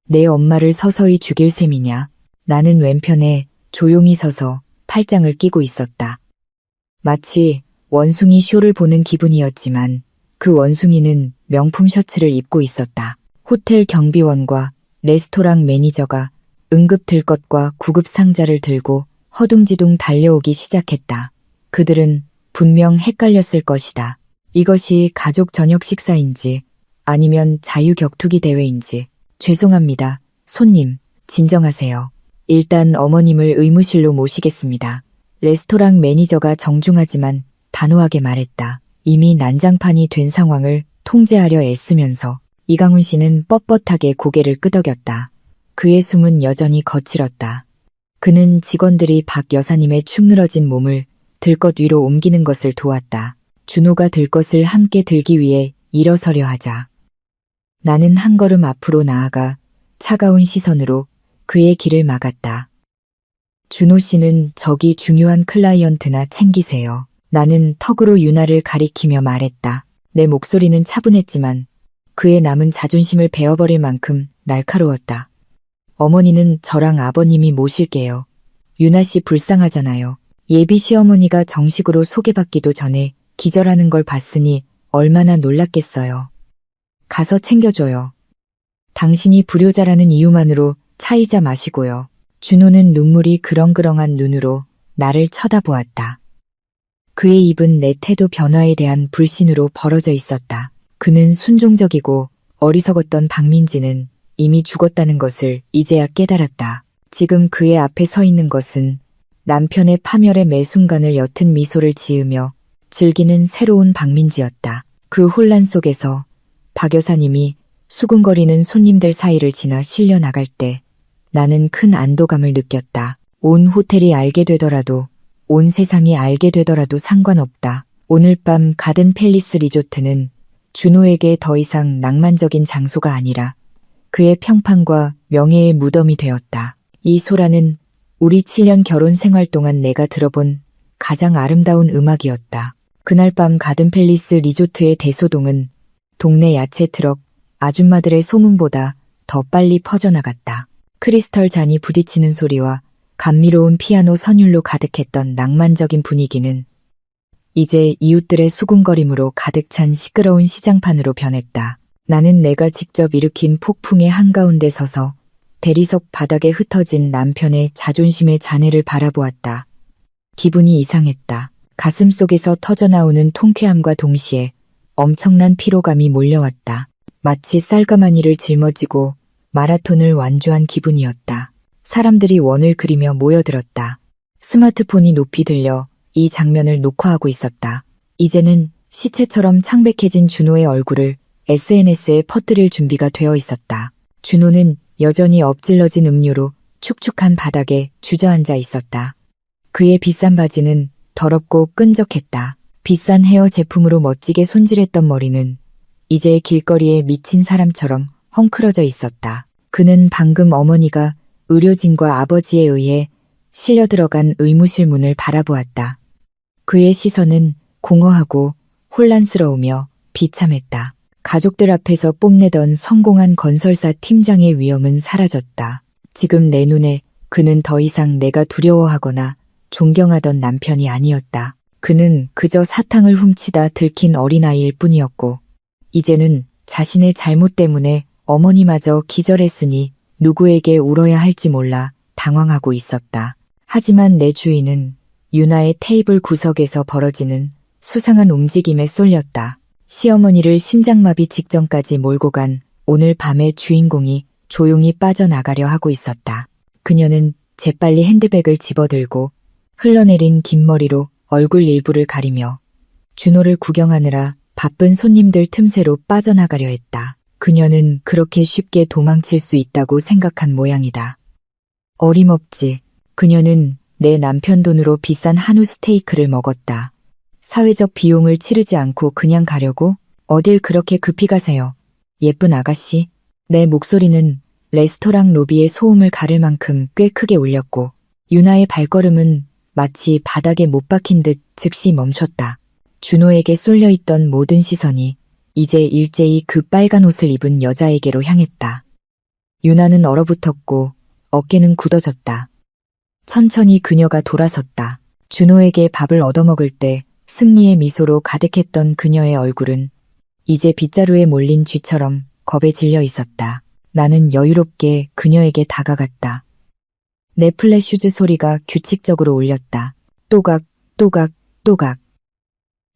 내 엄마를 서서히 죽일 셈이냐? 나는 왼편에 조용히 서서 팔짱을 끼고 있었다. 마치 원숭이 쇼를 보는 기분이었지만 그 원숭이는 명품 셔츠를 입고 있었다. 호텔 경비원과 레스토랑 매니저가 응급 들것과 구급 상자를 들고 허둥지둥 달려오기 시작했다. 그들은 분명 헷갈렸을 것이다. 이것이 가족 저녁 식사인지 아니면 자유격투기 대회인지. 죄송합니다. 손님, 진정하세요. 일단 어머님을 의무실로 모시겠습니다. 레스토랑 매니저가 정중하지만 단호하게 말했다. 이미 난장판이 된 상황을 통제하려 애쓰면서 이강훈 씨는 뻣뻣하게 고개를 끄덕였다. 그의 숨은 여전히 거칠었다. 그는 직원들이 박 여사님의 축 늘어진 몸을 들것 위로 옮기는 것을 도왔다. 준호가 들것을 함께 들기 위해 일어서려 하자. 나는 한 걸음 앞으로 나아가 차가운 시선으로 그의 길을 막았다. 준호 씨는 저기 중요한 클라이언트나 챙기세요. 나는 턱으로 유나를 가리키며 말했다. 내 목소리는 차분했지만 그의 남은 자존심을 베어버릴 만큼 날카로웠다. 어머니는 저랑 아버님이 모실게요. 유나 씨 불쌍하잖아요. 예비 시어머니가 정식으로 소개받기도 전에 기절하는 걸 봤으니 얼마나 놀랐겠어요. 가서 챙겨줘요. 당신이 불효자라는 이유만으로 차이자 마시고요. 준호는 눈물이 그렁그렁한 눈으로 나를 쳐다보았다. 그의 입은 내 태도 변화에 대한 불신으로 벌어져 있었다. 그는 순종적이고 어리석었던 박민지는 이미 죽었다는 것을 이제야 깨달았다. 지금 그의 앞에 서 있는 것은 남편의 파멸의 매 순간을 옅은 미소를 지으며 즐기는 새로운 박민지였다. 그 혼란 속에서 박 여사님이 수군거리는 손님들 사이를 지나 실려 나갈 때 나는 큰 안도감을 느꼈다. 온 호텔이 알게 되더라도 온 세상이 알게 되더라도 상관없다. 오늘 밤 가든 팰리스 리조트는 준호에게 더 이상 낭만적인 장소가 아니라 그의 평판과 명예의 무덤이 되었다. 이 소라는 우리 7년 결혼 생활 동안 내가 들어본 가장 아름다운 음악이었다. 그날 밤 가든 팰리스 리조트의 대소동은 동네 야채 트럭 아줌마들의 소문보다 더 빨리 퍼져나갔다. 크리스털 잔이 부딪히는 소리와 감미로운 피아노 선율로 가득했던 낭만적인 분위기는 이제 이웃들의 수군거림으로 가득 찬 시끄러운 시장판으로 변했다. 나는 내가 직접 일으킨 폭풍의 한가운데 서서 대리석 바닥에 흩어진 남편의 자존심의 잔해를 바라보았다. 기분이 이상했다. 가슴 속에서 터져나오는 통쾌함과 동시에 엄청난 피로감이 몰려왔다. 마치 쌀가마니를 짊어지고 마라톤을 완주한 기분이었다. 사람들이 원을 그리며 모여들었다. 스마트폰이 높이 들려 이 장면을 녹화하고 있었다. 이제는 시체처럼 창백해진 준호의 얼굴을 SNS에 퍼뜨릴 준비가 되어 있었다. 준호는 여전히 엎질러진 음료로 축축한 바닥에 주저앉아 있었다. 그의 비싼 바지는 더럽고 끈적했다. 비싼 헤어 제품으로 멋지게 손질했던 머리는 이제 길거리에 미친 사람처럼 헝클어져 있었다. 그는 방금 어머니가 의료진과 아버지에 의해 실려 들어간 의무실 문을 바라보았다. 그의 시선은 공허하고 혼란스러우며 비참했다. 가족들 앞에서 뽐내던 성공한 건설사 팀장의 위엄은 사라졌다. 지금 내 눈에 그는 더 이상 내가 두려워하거나 존경하던 남편이 아니었다. 그는 그저 사탕을 훔치다 들킨 어린아이일 뿐이었고, 이제는 자신의 잘못 때문에 어머니마저 기절했으니 누구에게 울어야 할지 몰라 당황하고 있었다. 하지만 내 주위는 유나의 테이블 구석에서 벌어지는 수상한 움직임에 쏠렸다. 시어머니를 심장마비 직전까지 몰고 간 오늘 밤의 주인공이 조용히 빠져나가려 하고 있었다. 그녀는 재빨리 핸드백을 집어들고 흘러내린 긴 머리로 얼굴 일부를 가리며 준호를 구경하느라 바쁜 손님들 틈새로 빠져나가려 했다. 그녀는 그렇게 쉽게 도망칠 수 있다고 생각한 모양이다. 어림없지. 그녀는 내 남편 돈으로 비싼 한우 스테이크를 먹었다. 사회적 비용을 치르지 않고 그냥 가려고? 어딜 그렇게 급히 가세요. 예쁜 아가씨. 내 목소리는 레스토랑 로비에 소음을 가를 만큼 꽤 크게 울렸고 유나의 발걸음은 마치 바닥에 못 박힌 듯 즉시 멈췄다. 준호에게 쏠려있던 모든 시선이 이제 일제히 그 빨간 옷을 입은 여자에게로 향했다. 유나는 얼어붙었고 어깨는 굳어졌다. 천천히 그녀가 돌아섰다. 준호에게 밥을 얻어먹을 때 승리의 미소로 가득했던 그녀의 얼굴은 이제 빗자루에 몰린 쥐처럼 겁에 질려 있었다. 나는 여유롭게 그녀에게 다가갔다. 내 플랫슈즈 소리가 규칙적으로 울렸다. 또각, 또각, 또각.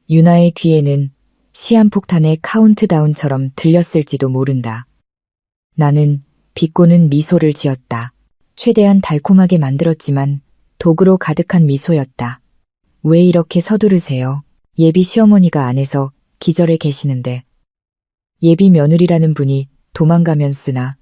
유나의 귀에는 시한폭탄의 카운트다운처럼 들렸을지도 모른다. 나는 비꼬는 미소를 지었다. 최대한 달콤하게 만들었지만 독으로 가득한 미소였다. 왜 이렇게 서두르세요? 예비 시어머니가 안에서 기절해 계시는데. 예비 며느리라는 분이 도망가면 쓰나.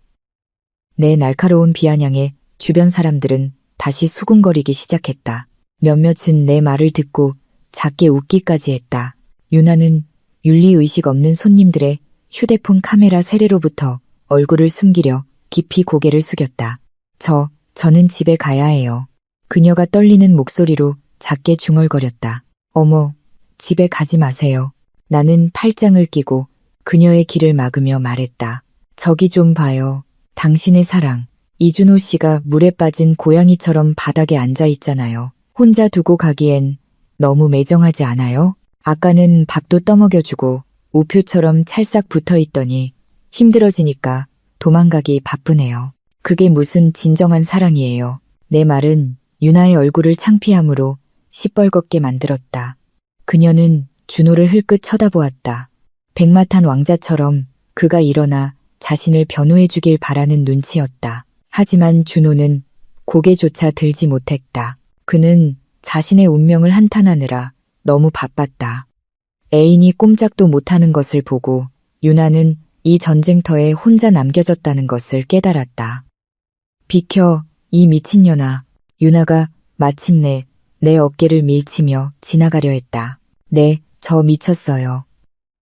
내 날카로운 비아냥에 주변 사람들은 다시 수군거리기 시작했다. 몇몇은 내 말을 듣고 작게 웃기까지 했다. 유나는 윤리의식 없는 손님들의 휴대폰 카메라 세례로부터 얼굴을 숨기려 깊이 고개를 숙였다. 저는 집에 가야 해요. 그녀가 떨리는 목소리로 작게 중얼거렸다. 어머, 집에 가지 마세요. 나는 팔짱을 끼고 그녀의 길을 막으며 말했다. 저기 좀 봐요. 당신의 사랑. 이준호 씨가 물에 빠진 고양이처럼 바닥에 앉아 있잖아요. 혼자 두고 가기엔 너무 매정하지 않아요? 아까는 밥도 떠먹여주고 우표처럼 찰싹 붙어 있더니 힘들어지니까 도망가기 바쁘네요. 그게 무슨 진정한 사랑이에요. 내 말은 유나의 얼굴을 창피함으로 시뻘겋게 만들었다. 그녀는 준호를 흘끗 쳐다보았다. 백마탄 왕자처럼 그가 일어나 자신을 변호해 주길 바라는 눈치였다. 하지만 준호는 고개조차 들지 못했다. 그는 자신의 운명을 한탄하느라 너무 바빴다. 애인이 꼼짝도 못하는 것을 보고 유나는 이 전쟁터에 혼자 남겨졌다는 것을 깨달았다. 비켜, 이 미친년아. 유나가 마침내 내 어깨를 밀치며 지나가려 했다. 네, 저 미쳤어요.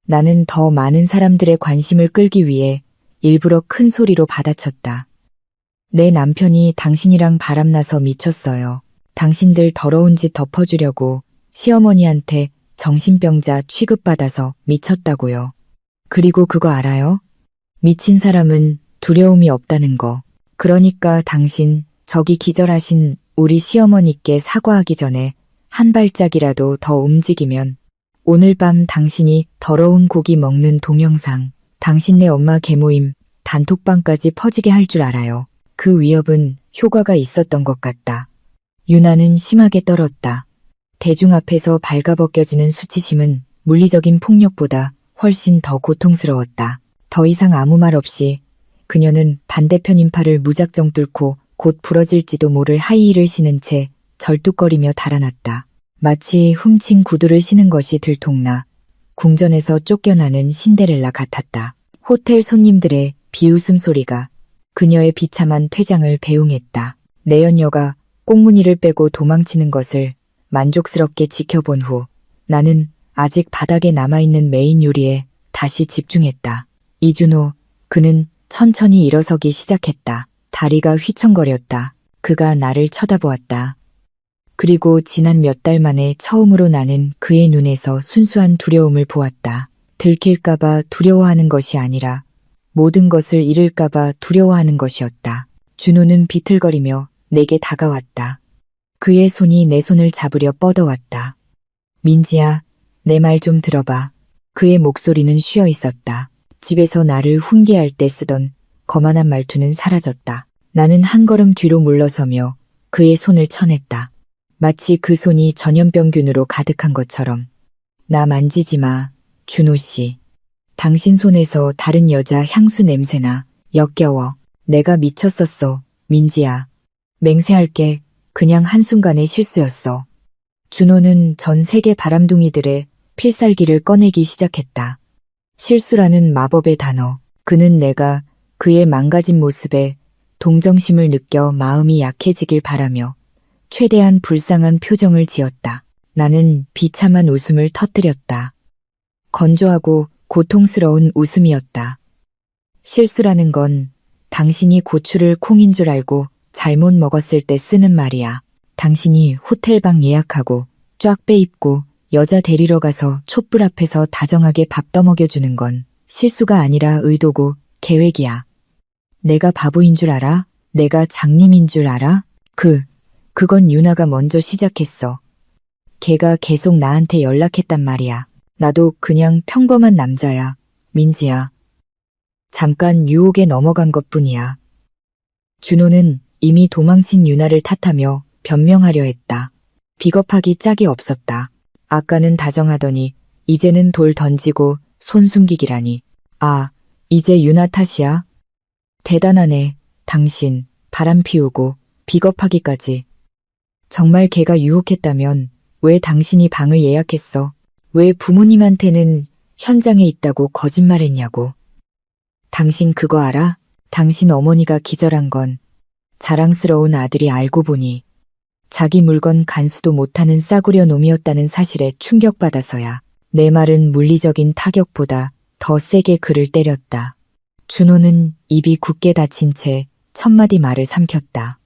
나는 더 많은 사람들의 관심을 끌기 위해 일부러 큰 소리로 받아쳤다. 내 남편이 당신이랑 바람나서 미쳤어요. 당신들 더러운 짓 덮어주려고 시어머니한테 정신병자 취급받아서 미쳤다고요. 그리고 그거 알아요? 미친 사람은 두려움이 없다는 거. 그러니까 당신 저기 기절하신 우리 시어머니께 사과하기 전에 한 발짝이라도 더 움직이면 오늘 밤 당신이 더러운 고기 먹는 동영상, 당신네 엄마 계모임 단톡방까지 퍼지게 할 줄 알아요. 그 위협은 효과가 있었던 것 같다. 유나는 심하게 떨었다. 대중 앞에서 발가벗겨지는 수치심은 물리적인 폭력보다 훨씬 더 고통스러웠다. 더 이상 아무 말 없이 그녀는 반대편 인파를 무작정 뚫고 곧 부러질지도 모를 하이힐을 신은 채 절뚝거리며 달아났다. 마치 훔친 구두를 신은 것이 들통나 궁전에서 쫓겨나는 신데렐라 같았다. 호텔 손님들의 비웃음 소리가 그녀의 비참한 퇴장을 배웅했다. 내연녀가 꽁무니를 빼고 도망치는 것을 만족스럽게 지켜본 후 나는 아직 바닥에 남아있는 메인 요리에 다시 집중했다. 이준호, 그는 천천히 일어서기 시작했다. 다리가 휘청거렸다. 그가 나를 쳐다보았다. 그리고 지난 몇 달 만에 처음으로 나는 그의 눈에서 순수한 두려움을 보았다. 들킬까봐 두려워하는 것이 아니라 모든 것을 잃을까봐 두려워하는 것이었다. 준호는 비틀거리며 내게 다가왔다. 그의 손이 내 손을 잡으려 뻗어왔다. 민지야, 내 말 좀 들어봐. 그의 목소리는 쉬어 있었다. 집에서 나를 훈계할 때 쓰던 거만한 말투는 사라졌다. 나는 한 걸음 뒤로 물러서며 그의 손을 쳐냈다. 마치 그 손이 전염병균으로 가득한 것처럼. 나 만지지 마, 준호 씨. 당신 손에서 다른 여자 향수 냄새나. 역겨워. 내가 미쳤었어, 민지야. 맹세할게. 그냥 한순간의 실수였어. 준호는 전 세계 바람둥이들의 필살기를 꺼내기 시작했다. 실수라는 마법의 단어. 그는 내가 그의 망가진 모습에 동정심을 느껴 마음이 약해지길 바라며 최대한 불쌍한 표정을 지었다. 나는 비참한 웃음을 터뜨렸다. 건조하고 고통스러운 웃음이었다. 실수라는 건 당신이 고추를 콩인 줄 알고 잘못 먹었을 때 쓰는 말이야. 당신이 호텔방 예약하고 쫙 빼입고 여자 데리러 가서 촛불 앞에서 다정하게 밥 떠먹여주는 건 실수가 아니라 의도고 계획이야. 내가 바보인 줄 알아? 내가 장님인 줄 알아? 그건 유나가 먼저 시작했어. 걔가 계속 나한테 연락했단 말이야. 나도 그냥 평범한 남자야, 민지야. 잠깐 유혹에 넘어간 것뿐이야. 준호는 이미 도망친 유나를 탓하며 변명하려 했다. 비겁하기 짝이 없었다. 아까는 다정하더니 이제는 돌 던지고 손 숨기기라니. 아, 이제 유나 탓이야? 대단하네. 당신 바람 피우고 비겁하기까지. 정말 걔가 유혹했다면 왜 당신이 방을 예약했어? 왜 부모님한테는 현장에 있다고 거짓말했냐고. 당신 그거 알아? 당신 어머니가 기절한 건 자랑스러운 아들이 알고 보니 자기 물건 간수도 못하는 싸구려 놈이었다는 사실에 충격받아서야. 내 말은 물리적인 타격보다 더 세게 그를 때렸다. 준호는 입이 굳게 닫힌 채 첫마디 말을 삼켰다.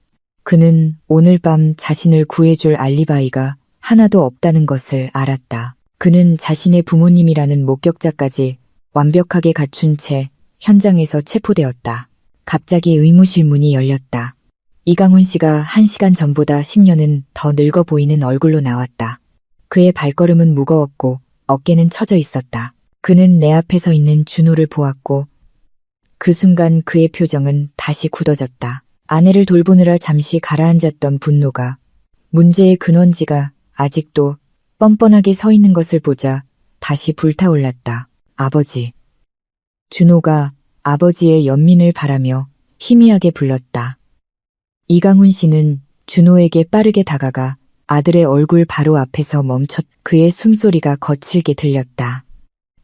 그는 오늘 밤 자신을 구해줄 알리바이가 하나도 없다는 것을 알았다. 그는 자신의 부모님이라는 목격자까지 완벽하게 갖춘 채 현장에서 체포되었다. 갑자기 의무실 문이 열렸다. 이강훈 씨가 1시간 전보다 10년은 더 늙어 보이는 얼굴로 나왔다. 그의 발걸음은 무거웠고 어깨는 처져 있었다. 그는 내 앞에 서 있는 준호를 보았고 그 순간 그의 표정은 다시 굳어졌다. 아내를 돌보느라 잠시 가라앉았던 분노가 문제의 근원지가 아직도 뻔뻔하게 서 있는 것을 보자 다시 불타올랐다. 아버지. 준호가 아버지의 연민을 바라며 희미하게 불렀다. 이강훈 씨는 준호에게 빠르게 다가가 아들의 얼굴 바로 앞에서 멈췄. 그의 숨소리가 거칠게 들렸다.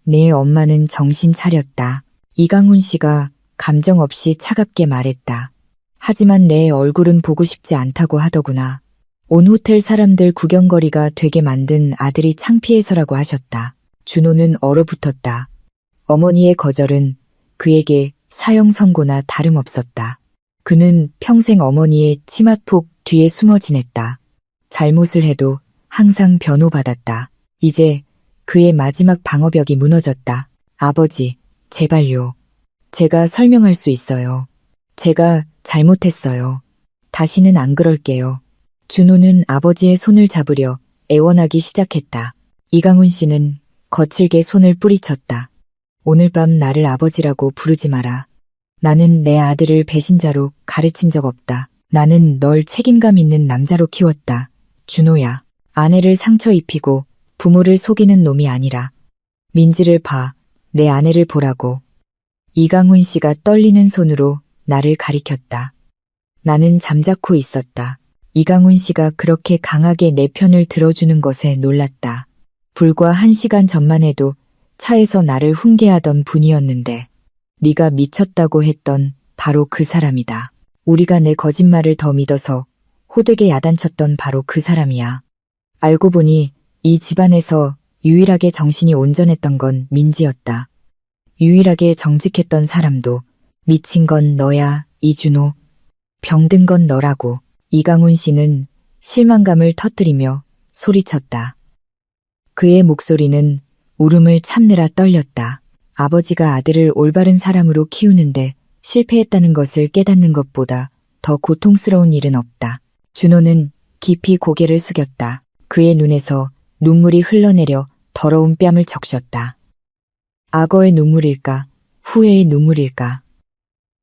내 엄마는 정신 차렸다. 이강훈 씨가 감정 없이 차갑게 말했다. 하지만 내 얼굴은 보고 싶지 않다고 하더구나. 온 호텔 사람들 구경거리가 되게 만든 아들이 창피해서라고 하셨다. 준호는 얼어붙었다. 어머니의 거절은 그에게 사형 선고나 다름없었다. 그는 평생 어머니의 치맛폭 뒤에 숨어 지냈다. 잘못을 해도 항상 변호받았다. 이제 그의 마지막 방어벽이 무너졌다. 아버지, 제발요. 제가 설명할 수 있어요. 제가 잘못했어요. 다시는 안 그럴게요. 준호는 아버지의 손을 잡으려 애원하기 시작했다. 이강훈 씨는 거칠게 손을 뿌리쳤다. 오늘 밤 나를 아버지라고 부르지 마라. 나는 내 아들을 배신자로 가르친 적 없다. 나는 널 책임감 있는 남자로 키웠다. 준호야, 아내를 상처 입히고 부모를 속이는 놈이 아니라 민지를 봐, 내 아내를 보라고. 이강훈 씨가 떨리는 손으로 나를 가리켰다. 나는 잠자코 있었다. 이강훈 씨가 그렇게 강하게 내 편을 들어주는 것에 놀랐다. 불과 1시간 전만 해도 차에서 나를 훈계하던 분이었는데 네가 미쳤다고 했던 바로 그 사람이다. 우리가 내 거짓말을 더 믿어서 호되게 야단쳤던 바로 그 사람이야. 알고 보니 이 집안에서 유일하게 정신이 온전했던 건 민지였다. 유일하게 정직했던 사람도 미친 건 너야, 이준호. 병든 건 너라고. 이강훈 씨는 실망감을 터뜨리며 소리쳤다. 그의 목소리는 울음을 참느라 떨렸다. 아버지가 아들을 올바른 사람으로 키우는데 실패했다는 것을 깨닫는 것보다 더 고통스러운 일은 없다. 준호는 깊이 고개를 숙였다. 그의 눈에서 눈물이 흘러내려 더러운 뺨을 적셨다. 악어의 눈물일까? 후회의 눈물일까?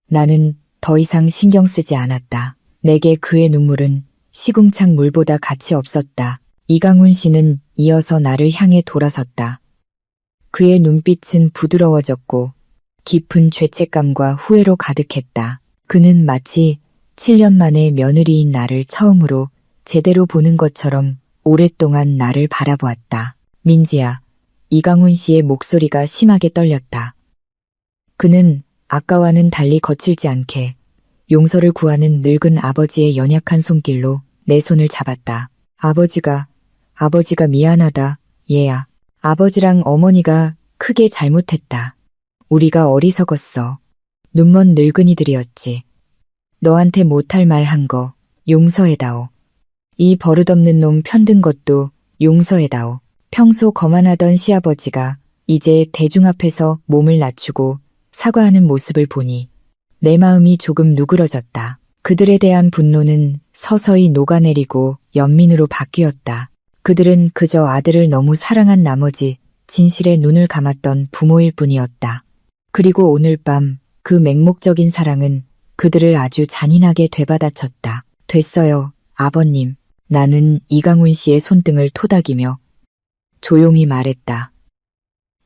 나는 더 이상 신경 쓰지 않았다. 내게 그의 눈물은 시궁창 물보다 가치 없었다. 이강훈 씨는 이어서 나를 향해 돌아섰다. 그의 눈빛은 부드러워졌고 깊은 죄책감과 후회로 가득했다. 그는 마치 7년 만에 며느리인 나를 처음으로 제대로 보는 것처럼 오랫동안 나를 바라보았다. 민지야, 이강훈 씨의 목소리가 심하게 떨렸다. 그는 아까와는 달리 거칠지 않게 용서를 구하는 늙은 아버지의 연약한 손길로 내 손을 잡았다. 아버지가 미안하다, 얘야. 아버지랑 어머니가 크게 잘못했다. 우리가 어리석었어. 눈먼 늙은이들이었지. 너한테 못할 말 한 거 용서해다오. 이 버릇없는 놈 편든 것도 용서해다오. 평소 거만하던 시아버지가 이제 대중 앞에서 몸을 낮추고 사과하는 모습을 보니 내 마음이 조금 누그러졌다. 그들에 대한 분노는 서서히 녹아내리고 연민으로 바뀌었다. 그들은 그저 아들을 너무 사랑한 나머지 진실에 눈을 감았던 부모일 뿐이었다. 그리고 오늘 밤 그 맹목적인 사랑은 그들을 아주 잔인하게 되받아쳤다. 됐어요, 아버님. 나는 이강훈 씨의 손등을 토닥이며 조용히 말했다.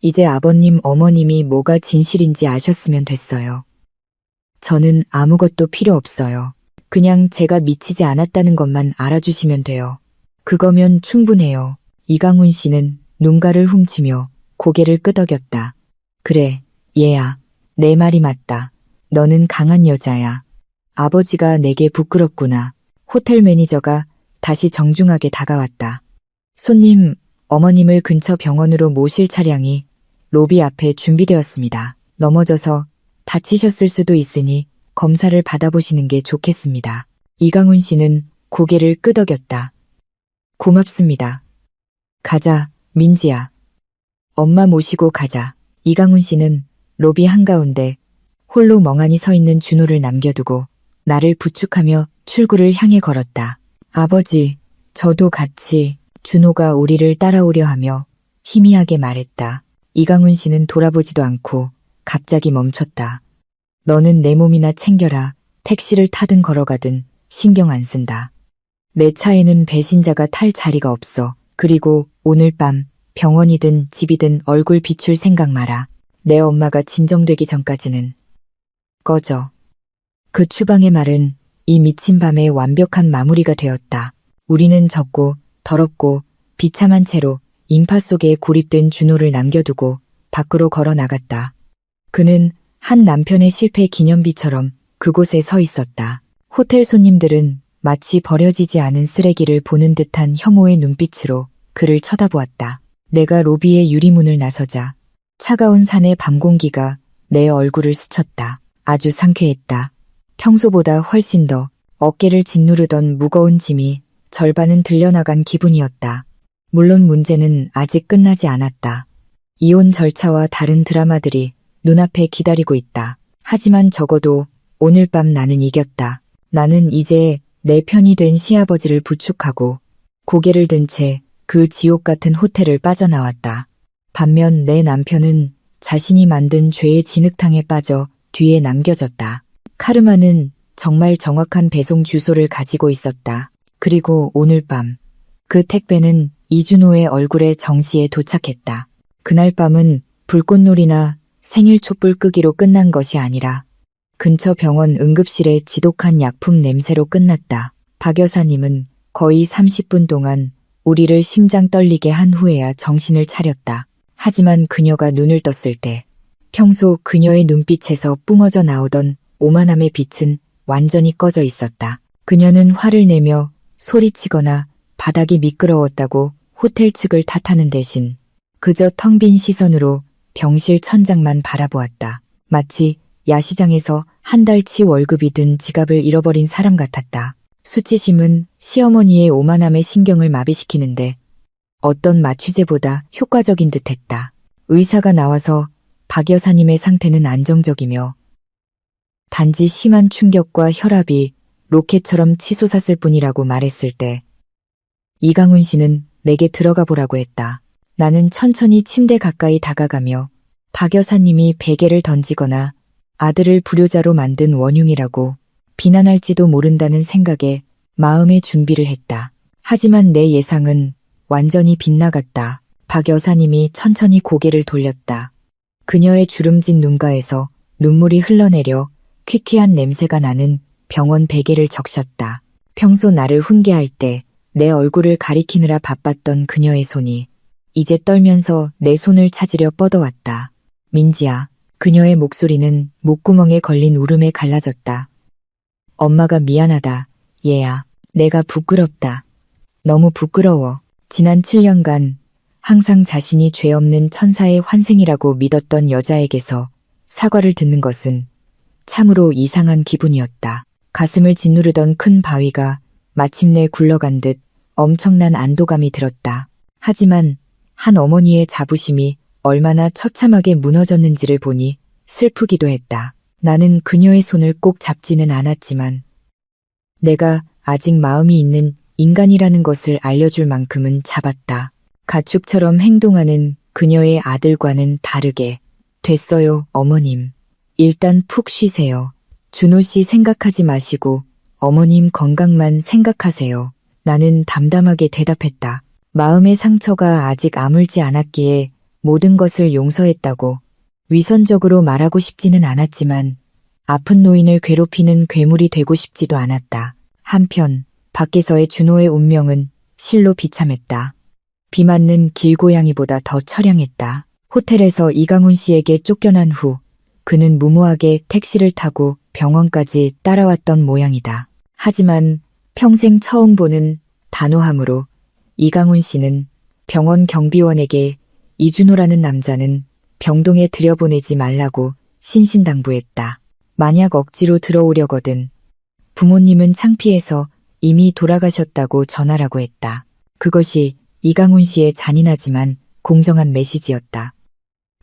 이제 아버님, 어머님이 뭐가 진실인지 아셨으면 됐어요. 저는 아무것도 필요 없어요. 그냥 제가 미치지 않았다는 것만 알아주시면 돼요. 그거면 충분해요. 이강훈 씨는 눈가를 훔치며 고개를 끄덕였다. 그래, 얘야. 내 말이 맞다. 너는 강한 여자야. 아버지가 내게 부끄럽구나. 호텔 매니저가 다시 정중하게 다가왔다. 손님, 어머님을 근처 병원으로 모실 차량이 로비 앞에 준비되었습니다. 넘어져서 다치셨을 수도 있으니 검사를 받아보시는 게 좋겠습니다. 이강훈 씨는 고개를 끄덕였다. 고맙습니다. 가자, 민지야. 엄마 모시고 가자. 이강훈 씨는 로비 한가운데 홀로 멍하니 서 있는 준호를 남겨두고 나를 부축하며 출구를 향해 걸었다. 아버지, 저도 같이. 준호가 우리를 따라오려 하며 희미하게 말했다. 이강훈 씨는 돌아보지도 않고 갑자기 멈췄다. 너는 내 몸이나 챙겨라. 택시를 타든 걸어가든 신경 안 쓴다. 내 차에는 배신자가 탈 자리가 없어. 그리고 오늘 밤 병원이든 집이든 얼굴 비출 생각 마라. 내 엄마가 진정되기 전까지는 꺼져. 그 추방의 말은 이 미친 밤의 완벽한 마무리가 되었다. 우리는 젖고 더럽고 비참한 채로 인파 속에 고립된 준호를 남겨두고 밖으로 걸어 나갔다. 그는 한 남편의 실패 기념비처럼 그곳에 서 있었다. 호텔 손님들은 마치 버려지지 않은 쓰레기를 보는 듯한 혐오의 눈빛으로 그를 쳐다보았다. 내가 로비의 유리문을 나서자 차가운 산의 밤 공기가 내 얼굴을 스쳤다. 아주 상쾌했다. 평소보다 훨씬 더 어깨를 짓누르던 무거운 짐이 절반은 들려나간 기분이었다. 물론 문제는 아직 끝나지 않았다. 이혼 절차와 다른 드라마들이 눈앞에 기다리고 있다. 하지만 적어도 오늘 밤 나는 이겼다. 나는 이제 내 편이 된 시아버지를 부축하고 고개를 든 채 그 지옥 같은 호텔을 빠져나왔다. 반면 내 남편은 자신이 만든 죄의 진흙탕에 빠져 뒤에 남겨졌다. 카르마는 정말 정확한 배송 주소를 가지고 있었다. 그리고 오늘 밤 그 택배는 이준호의 얼굴에 정시에 도착했다. 그날 밤은 불꽃놀이나 생일 촛불 끄기로 끝난 것이 아니라 근처 병원 응급실의 지독한 약품 냄새로 끝났다. 박 여사님은 거의 30분 동안 우리를 심장 떨리게 한 후에야 정신을 차렸다. 하지만 그녀가 눈을 떴을 때 평소 그녀의 눈빛에서 뿜어져 나오던 오만함의 빛은 완전히 꺼져 있었다. 그녀는 화를 내며 소리치거나 바닥이 미끄러웠다고 호텔 측을 탓하는 대신 그저 텅 빈 시선으로 병실 천장만 바라보았다. 마치 야시장에서 한 달치 월급이 든 지갑을 잃어버린 사람 같았다. 수치심은 시어머니의 오만함에 신경을 마비시키는데 어떤 마취제보다 효과적인 듯했다. 의사가 나와서 박 여사님의 상태는 안정적이며 단지 심한 충격과 혈압이 로켓처럼 치솟았을 뿐이라고 말했을 때 이강훈 씨는 내게 들어가 보라고 했다. 나는 천천히 침대 가까이 다가가며 박 여사님이 베개를 던지거나 아들을 불효자로 만든 원흉이라고 비난할지도 모른다는 생각에 마음의 준비를 했다. 하지만 내 예상은 완전히 빗나갔다. 박 여사님이 천천히 고개를 돌렸다. 그녀의 주름진 눈가에서 눈물이 흘러내려 퀴퀴한 냄새가 나는 병원 베개를 적셨다. 평소 나를 훈계할 때 내 얼굴을 가리키느라 바빴던 그녀의 손이 이제 떨면서 내 손을 찾으려 뻗어왔다. 민지야. 그녀의 목소리는 목구멍에 걸린 울음에 갈라졌다. 엄마가 미안하다. 얘야. 내가 부끄럽다. 너무 부끄러워. 지난 7년간 항상 자신이 죄 없는 천사의 환생이라고 믿었던 여자에게서 사과를 듣는 것은 참으로 이상한 기분이었다. 가슴을 짓누르던 큰 바위가 마침내 굴러간 듯 엄청난 안도감이 들었다. 하지만 한 어머니의 자부심이 얼마나 처참하게 무너졌는지를 보니 슬프기도 했다. 나는 그녀의 손을 꼭 잡지는 않았지만 내가 아직 마음이 있는 인간이라는 것을 알려줄 만큼은 잡았다. 가축처럼 행동하는 그녀의 아들과는 다르게. 됐어요, 어머님. 일단 푹 쉬세요. 준호 씨 생각하지 마시고 어머님 건강만 생각하세요. 나는 담담하게 대답했다. 마음의 상처가 아직 아물지 않았기에 모든 것을 용서했다고 위선적으로 말하고 싶지는 않았지만 아픈 노인을 괴롭히는 괴물이 되고 싶지도 않았다. 한편 밖에서의 준호의 운명은 실로 비참했다. 비 맞는 길고양이보다 더 처량했다. 호텔에서 이강훈 씨에게 쫓겨난 후 그는 무모하게 택시를 타고 병원까지 따라왔던 모양이다. 하지만 평생 처음 보는 단호함으로 이강훈 씨는 병원 경비원에게 이준호라는 남자는 병동에 들여보내지 말라고 신신당부했다. 만약 억지로 들어오려거든 부모님은 창피해서 이미 돌아가셨다고 전하라고 했다. 그것이 이강훈 씨의 잔인하지만 공정한 메시지였다.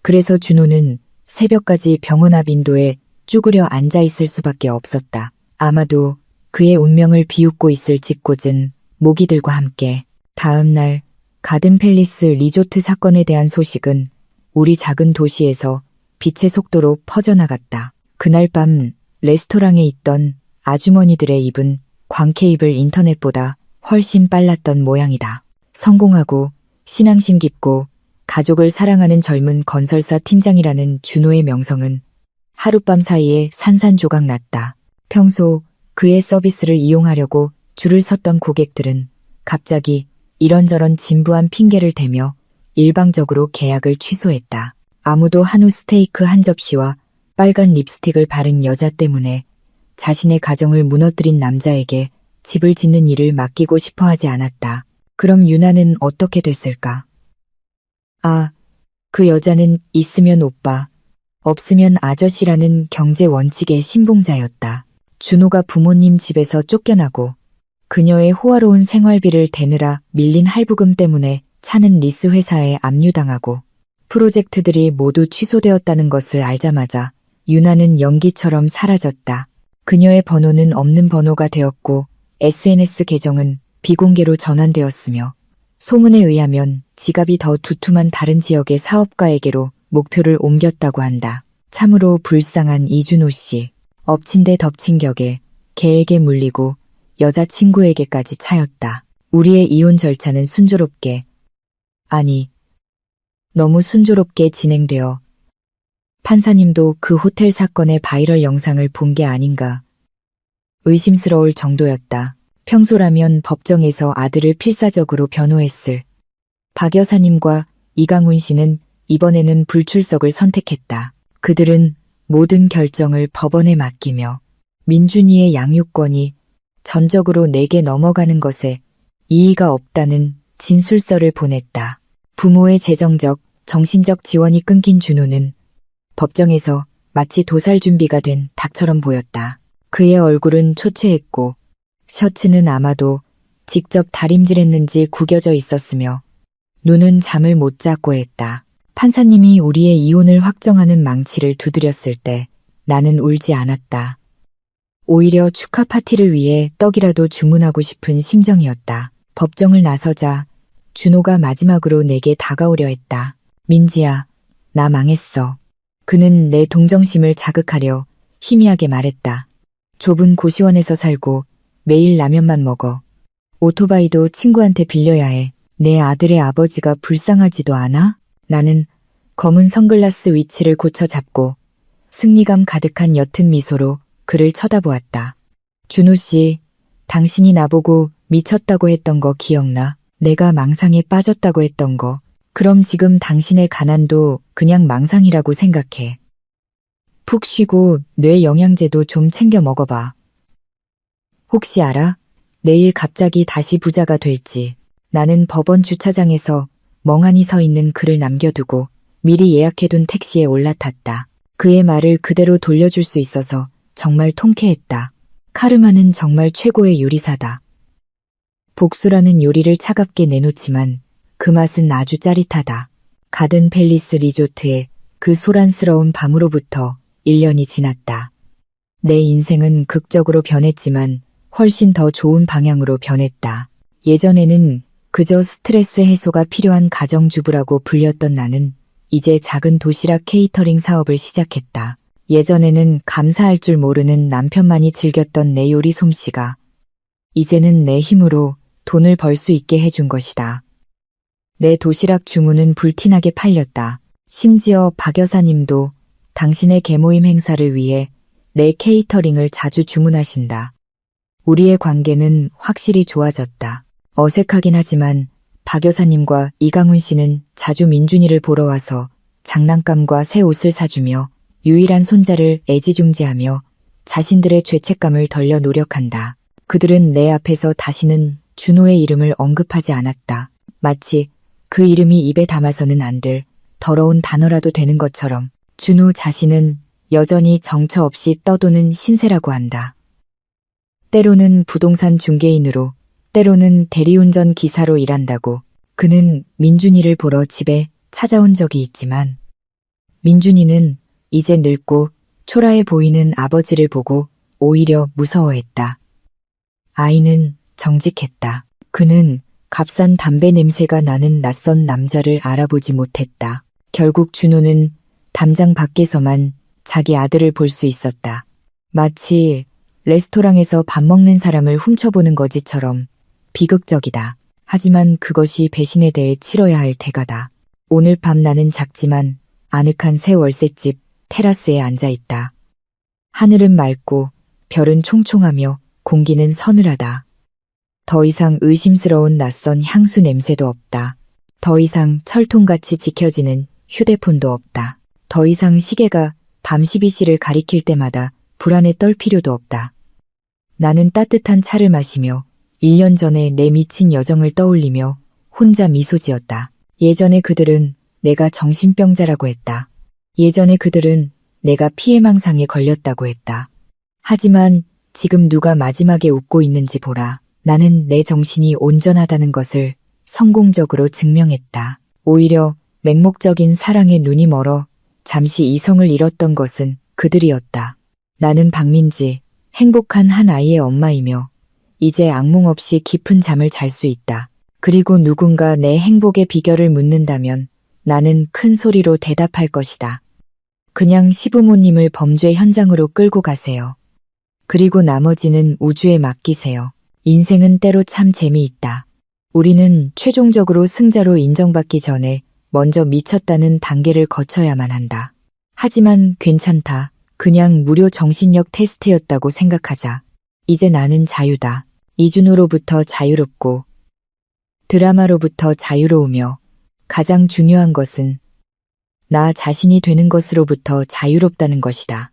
그래서 준호는 새벽까지 병원 앞 인도에 쭈그려 앉아있을 수밖에 없었다. 아마도 그의 운명을 비웃고 있을 짓궂은 모기들과 함께. 다음 날 가든 팰리스 리조트 사건에 대한 소식은 우리 작은 도시에서 빛의 속도로 퍼져나갔다. 그날 밤 레스토랑에 있던 아주머니들의 입은 광케입을 인터넷보다 훨씬 빨랐던 모양이다. 성공하고 신앙심 깊고 가족을 사랑하는 젊은 건설사 팀장이라는 준호의 명성은 하룻밤 사이에 산산조각 났다. 평소 그의 서비스를 이용하려고 줄을 섰던 고객들은 갑자기 이런저런 진부한 핑계를 대며 일방적으로 계약을 취소했다. 아무도 한우 스테이크 한 접시와 빨간 립스틱을 바른 여자 때문에 자신의 가정을 무너뜨린 남자에게 집을 짓는 일을 맡기고 싶어 하지 않았다. 그럼 유나는 어떻게 됐을까? 아, 그 여자는 있으면 오빠, 없으면 아저씨라는 경제 원칙의 신봉자였다. 준호가 부모님 집에서 쫓겨나고 그녀의 호화로운 생활비를 대느라 밀린 할부금 때문에 차는 리스 회사에 압류당하고 프로젝트들이 모두 취소되었다는 것을 알자마자 유나는 연기처럼 사라졌다. 그녀의 번호는 없는 번호가 되었고 SNS 계정은 비공개로 전환되었으며 소문에 의하면 지갑이 더 두툼한 다른 지역의 사업가에게로 목표를 옮겼다고 한다. 참으로 불쌍한 이준호 씨. 엎친 데 덮친 격에 개에게 물리고 여자친구에게까지 차였다. 우리의 이혼 절차는 순조롭게, 아니, 너무 순조롭게 진행되어 판사님도 그 호텔 사건의 바이럴 영상을 본 게 아닌가 의심스러울 정도였다. 평소라면 법정에서 아들을 필사적으로 변호했을 박 여사님과 이강훈 씨는 이번에는 불출석을 선택했다. 그들은 모든 결정을 법원에 맡기며 민준이의 양육권이 전적으로 내게 넘어가는 것에 이의가 없다는 진술서를 보냈다. 부모의 재정적, 정신적 지원이 끊긴 준호는 법정에서 마치 도살 준비가 된 닭처럼 보였다. 그의 얼굴은 초췌했고 셔츠는 아마도 직접 다림질했는지 구겨져 있었으며 눈은 잠을 못 잤고 했다. 판사님이 우리의 이혼을 확정하는 망치를 두드렸을 때 나는 울지 않았다. 오히려 축하 파티를 위해 떡이라도 주문하고 싶은 심정이었다. 법정을 나서자 준호가 마지막으로 내게 다가오려 했다. 민지야, 나 망했어. 그는 내 동정심을 자극하려 희미하게 말했다. 좁은 고시원에서 살고 매일 라면만 먹어. 오토바이도 친구한테 빌려야 해. 내 아들의 아버지가 불쌍하지도 않아? 나는 검은 선글라스 위치를 고쳐 잡고 승리감 가득한 옅은 미소로 그를 쳐다보았다. 준호 씨, 당신이 나보고 미쳤다고 했던 거 기억나? 내가 망상에 빠졌다고 했던 거. 그럼 지금 당신의 가난도 그냥 망상이라고 생각해. 푹 쉬고 뇌 영양제도 좀 챙겨 먹어봐. 혹시 알아? 내일 갑자기 다시 부자가 될지. 나는 법원 주차장에서 멍하니 서 있는 그를 남겨두고 미리 예약해둔 택시에 올라탔다. 그의 말을 그대로 돌려줄 수 있어서 정말 통쾌했다. 카르마는 정말 최고의 요리사다. 복수라는 요리를 차갑게 내놓지만 그 맛은 아주 짜릿하다. 가든 팰리스 리조트의 그 소란스러운 밤으로부터 1년이 지났다. 내 인생은 극적으로 변했지만 훨씬 더 좋은 방향으로 변했다. 예전에는 그저 스트레스 해소가 필요한 가정주부라고 불렸던 나는 이제 작은 도시락 케이터링 사업을 시작했다. 예전에는 감사할 줄 모르는 남편만이 즐겼던 내 요리 솜씨가 이제는 내 힘으로 돈을 벌 수 있게 해준 것이다. 내 도시락 주문은 불티나게 팔렸다. 심지어 박 여사님도 당신의 계모임 행사를 위해 내 케이터링을 자주 주문하신다. 우리의 관계는 확실히 좋아졌다. 어색하긴 하지만 박 여사님과 이강훈 씨는 자주 민준이를 보러 와서 장난감과 새 옷을 사주며 유일한 손자를 애지중지하며 자신들의 죄책감을 덜려 노력한다. 그들은 내 앞에서 다시는 준호의 이름을 언급하지 않았다. 마치 그 이름이 입에 담아서는 안 될 더러운 단어라도 되는 것처럼. 준호 자신은 여전히 정처 없이 떠도는 신세라고 한다. 때로는 부동산 중개인으로, 때로는 대리운전 기사로 일한다고. 그는 민준이를 보러 집에 찾아온 적이 있지만 민준이는 이제 늙고 초라해 보이는 아버지를 보고 오히려 무서워했다. 아이는 정직했다. 그는 값싼 담배 냄새가 나는 낯선 남자를 알아보지 못했다. 결국 준호는 담장 밖에서만 자기 아들을 볼 수 있었다. 마치 레스토랑에서 밥 먹는 사람을 훔쳐보는 거지처럼 비극적이다. 하지만 그것이 배신에 대해 치러야 할 대가다. 오늘 밤 나는 작지만 아늑한 새 월세집 테라스에 앉아있다. 하늘은 맑고 별은 총총하며 공기는 서늘하다. 더 이상 의심스러운 낯선 향수 냄새도 없다. 더 이상 철통같이 지켜지는 휴대폰도 없다. 더 이상 시계가 밤 12시를 가리킬 때마다 불안에 떨 필요도 없다. 나는 따뜻한 차를 마시며 1년 전에 내 미친 여정을 떠올리며 혼자 미소 지었다. 예전에 그들은 내가 정신병자라고 했다. 예전에 그들은 내가 피해망상에 걸렸다고 했다. 하지만 지금 누가 마지막에 웃고 있는지 보라. 나는 내 정신이 온전하다는 것을 성공적으로 증명했다. 오히려 맹목적인 사랑에 눈이 멀어 잠시 이성을 잃었던 것은 그들이었다. 나는 박민지, 행복한 한 아이의 엄마이며 이제 악몽 없이 깊은 잠을 잘 수 있다. 그리고 누군가 내 행복의 비결을 묻는다면 나는 큰 소리로 대답할 것이다. 그냥 시부모님을 범죄 현장으로 끌고 가세요. 그리고 나머지는 우주에 맡기세요. 인생은 때로 참 재미있다. 우리는 최종적으로 승자로 인정받기 전에 먼저 미쳤다는 단계를 거쳐야만 한다. 하지만 괜찮다. 그냥 무료 정신력 테스트였다고 생각하자. 이제 나는 자유다. 이준호로부터 자유롭고 드라마로부터 자유로우며 가장 중요한 것은 나 자신이 되는 것으로부터 자유롭다는 것이다.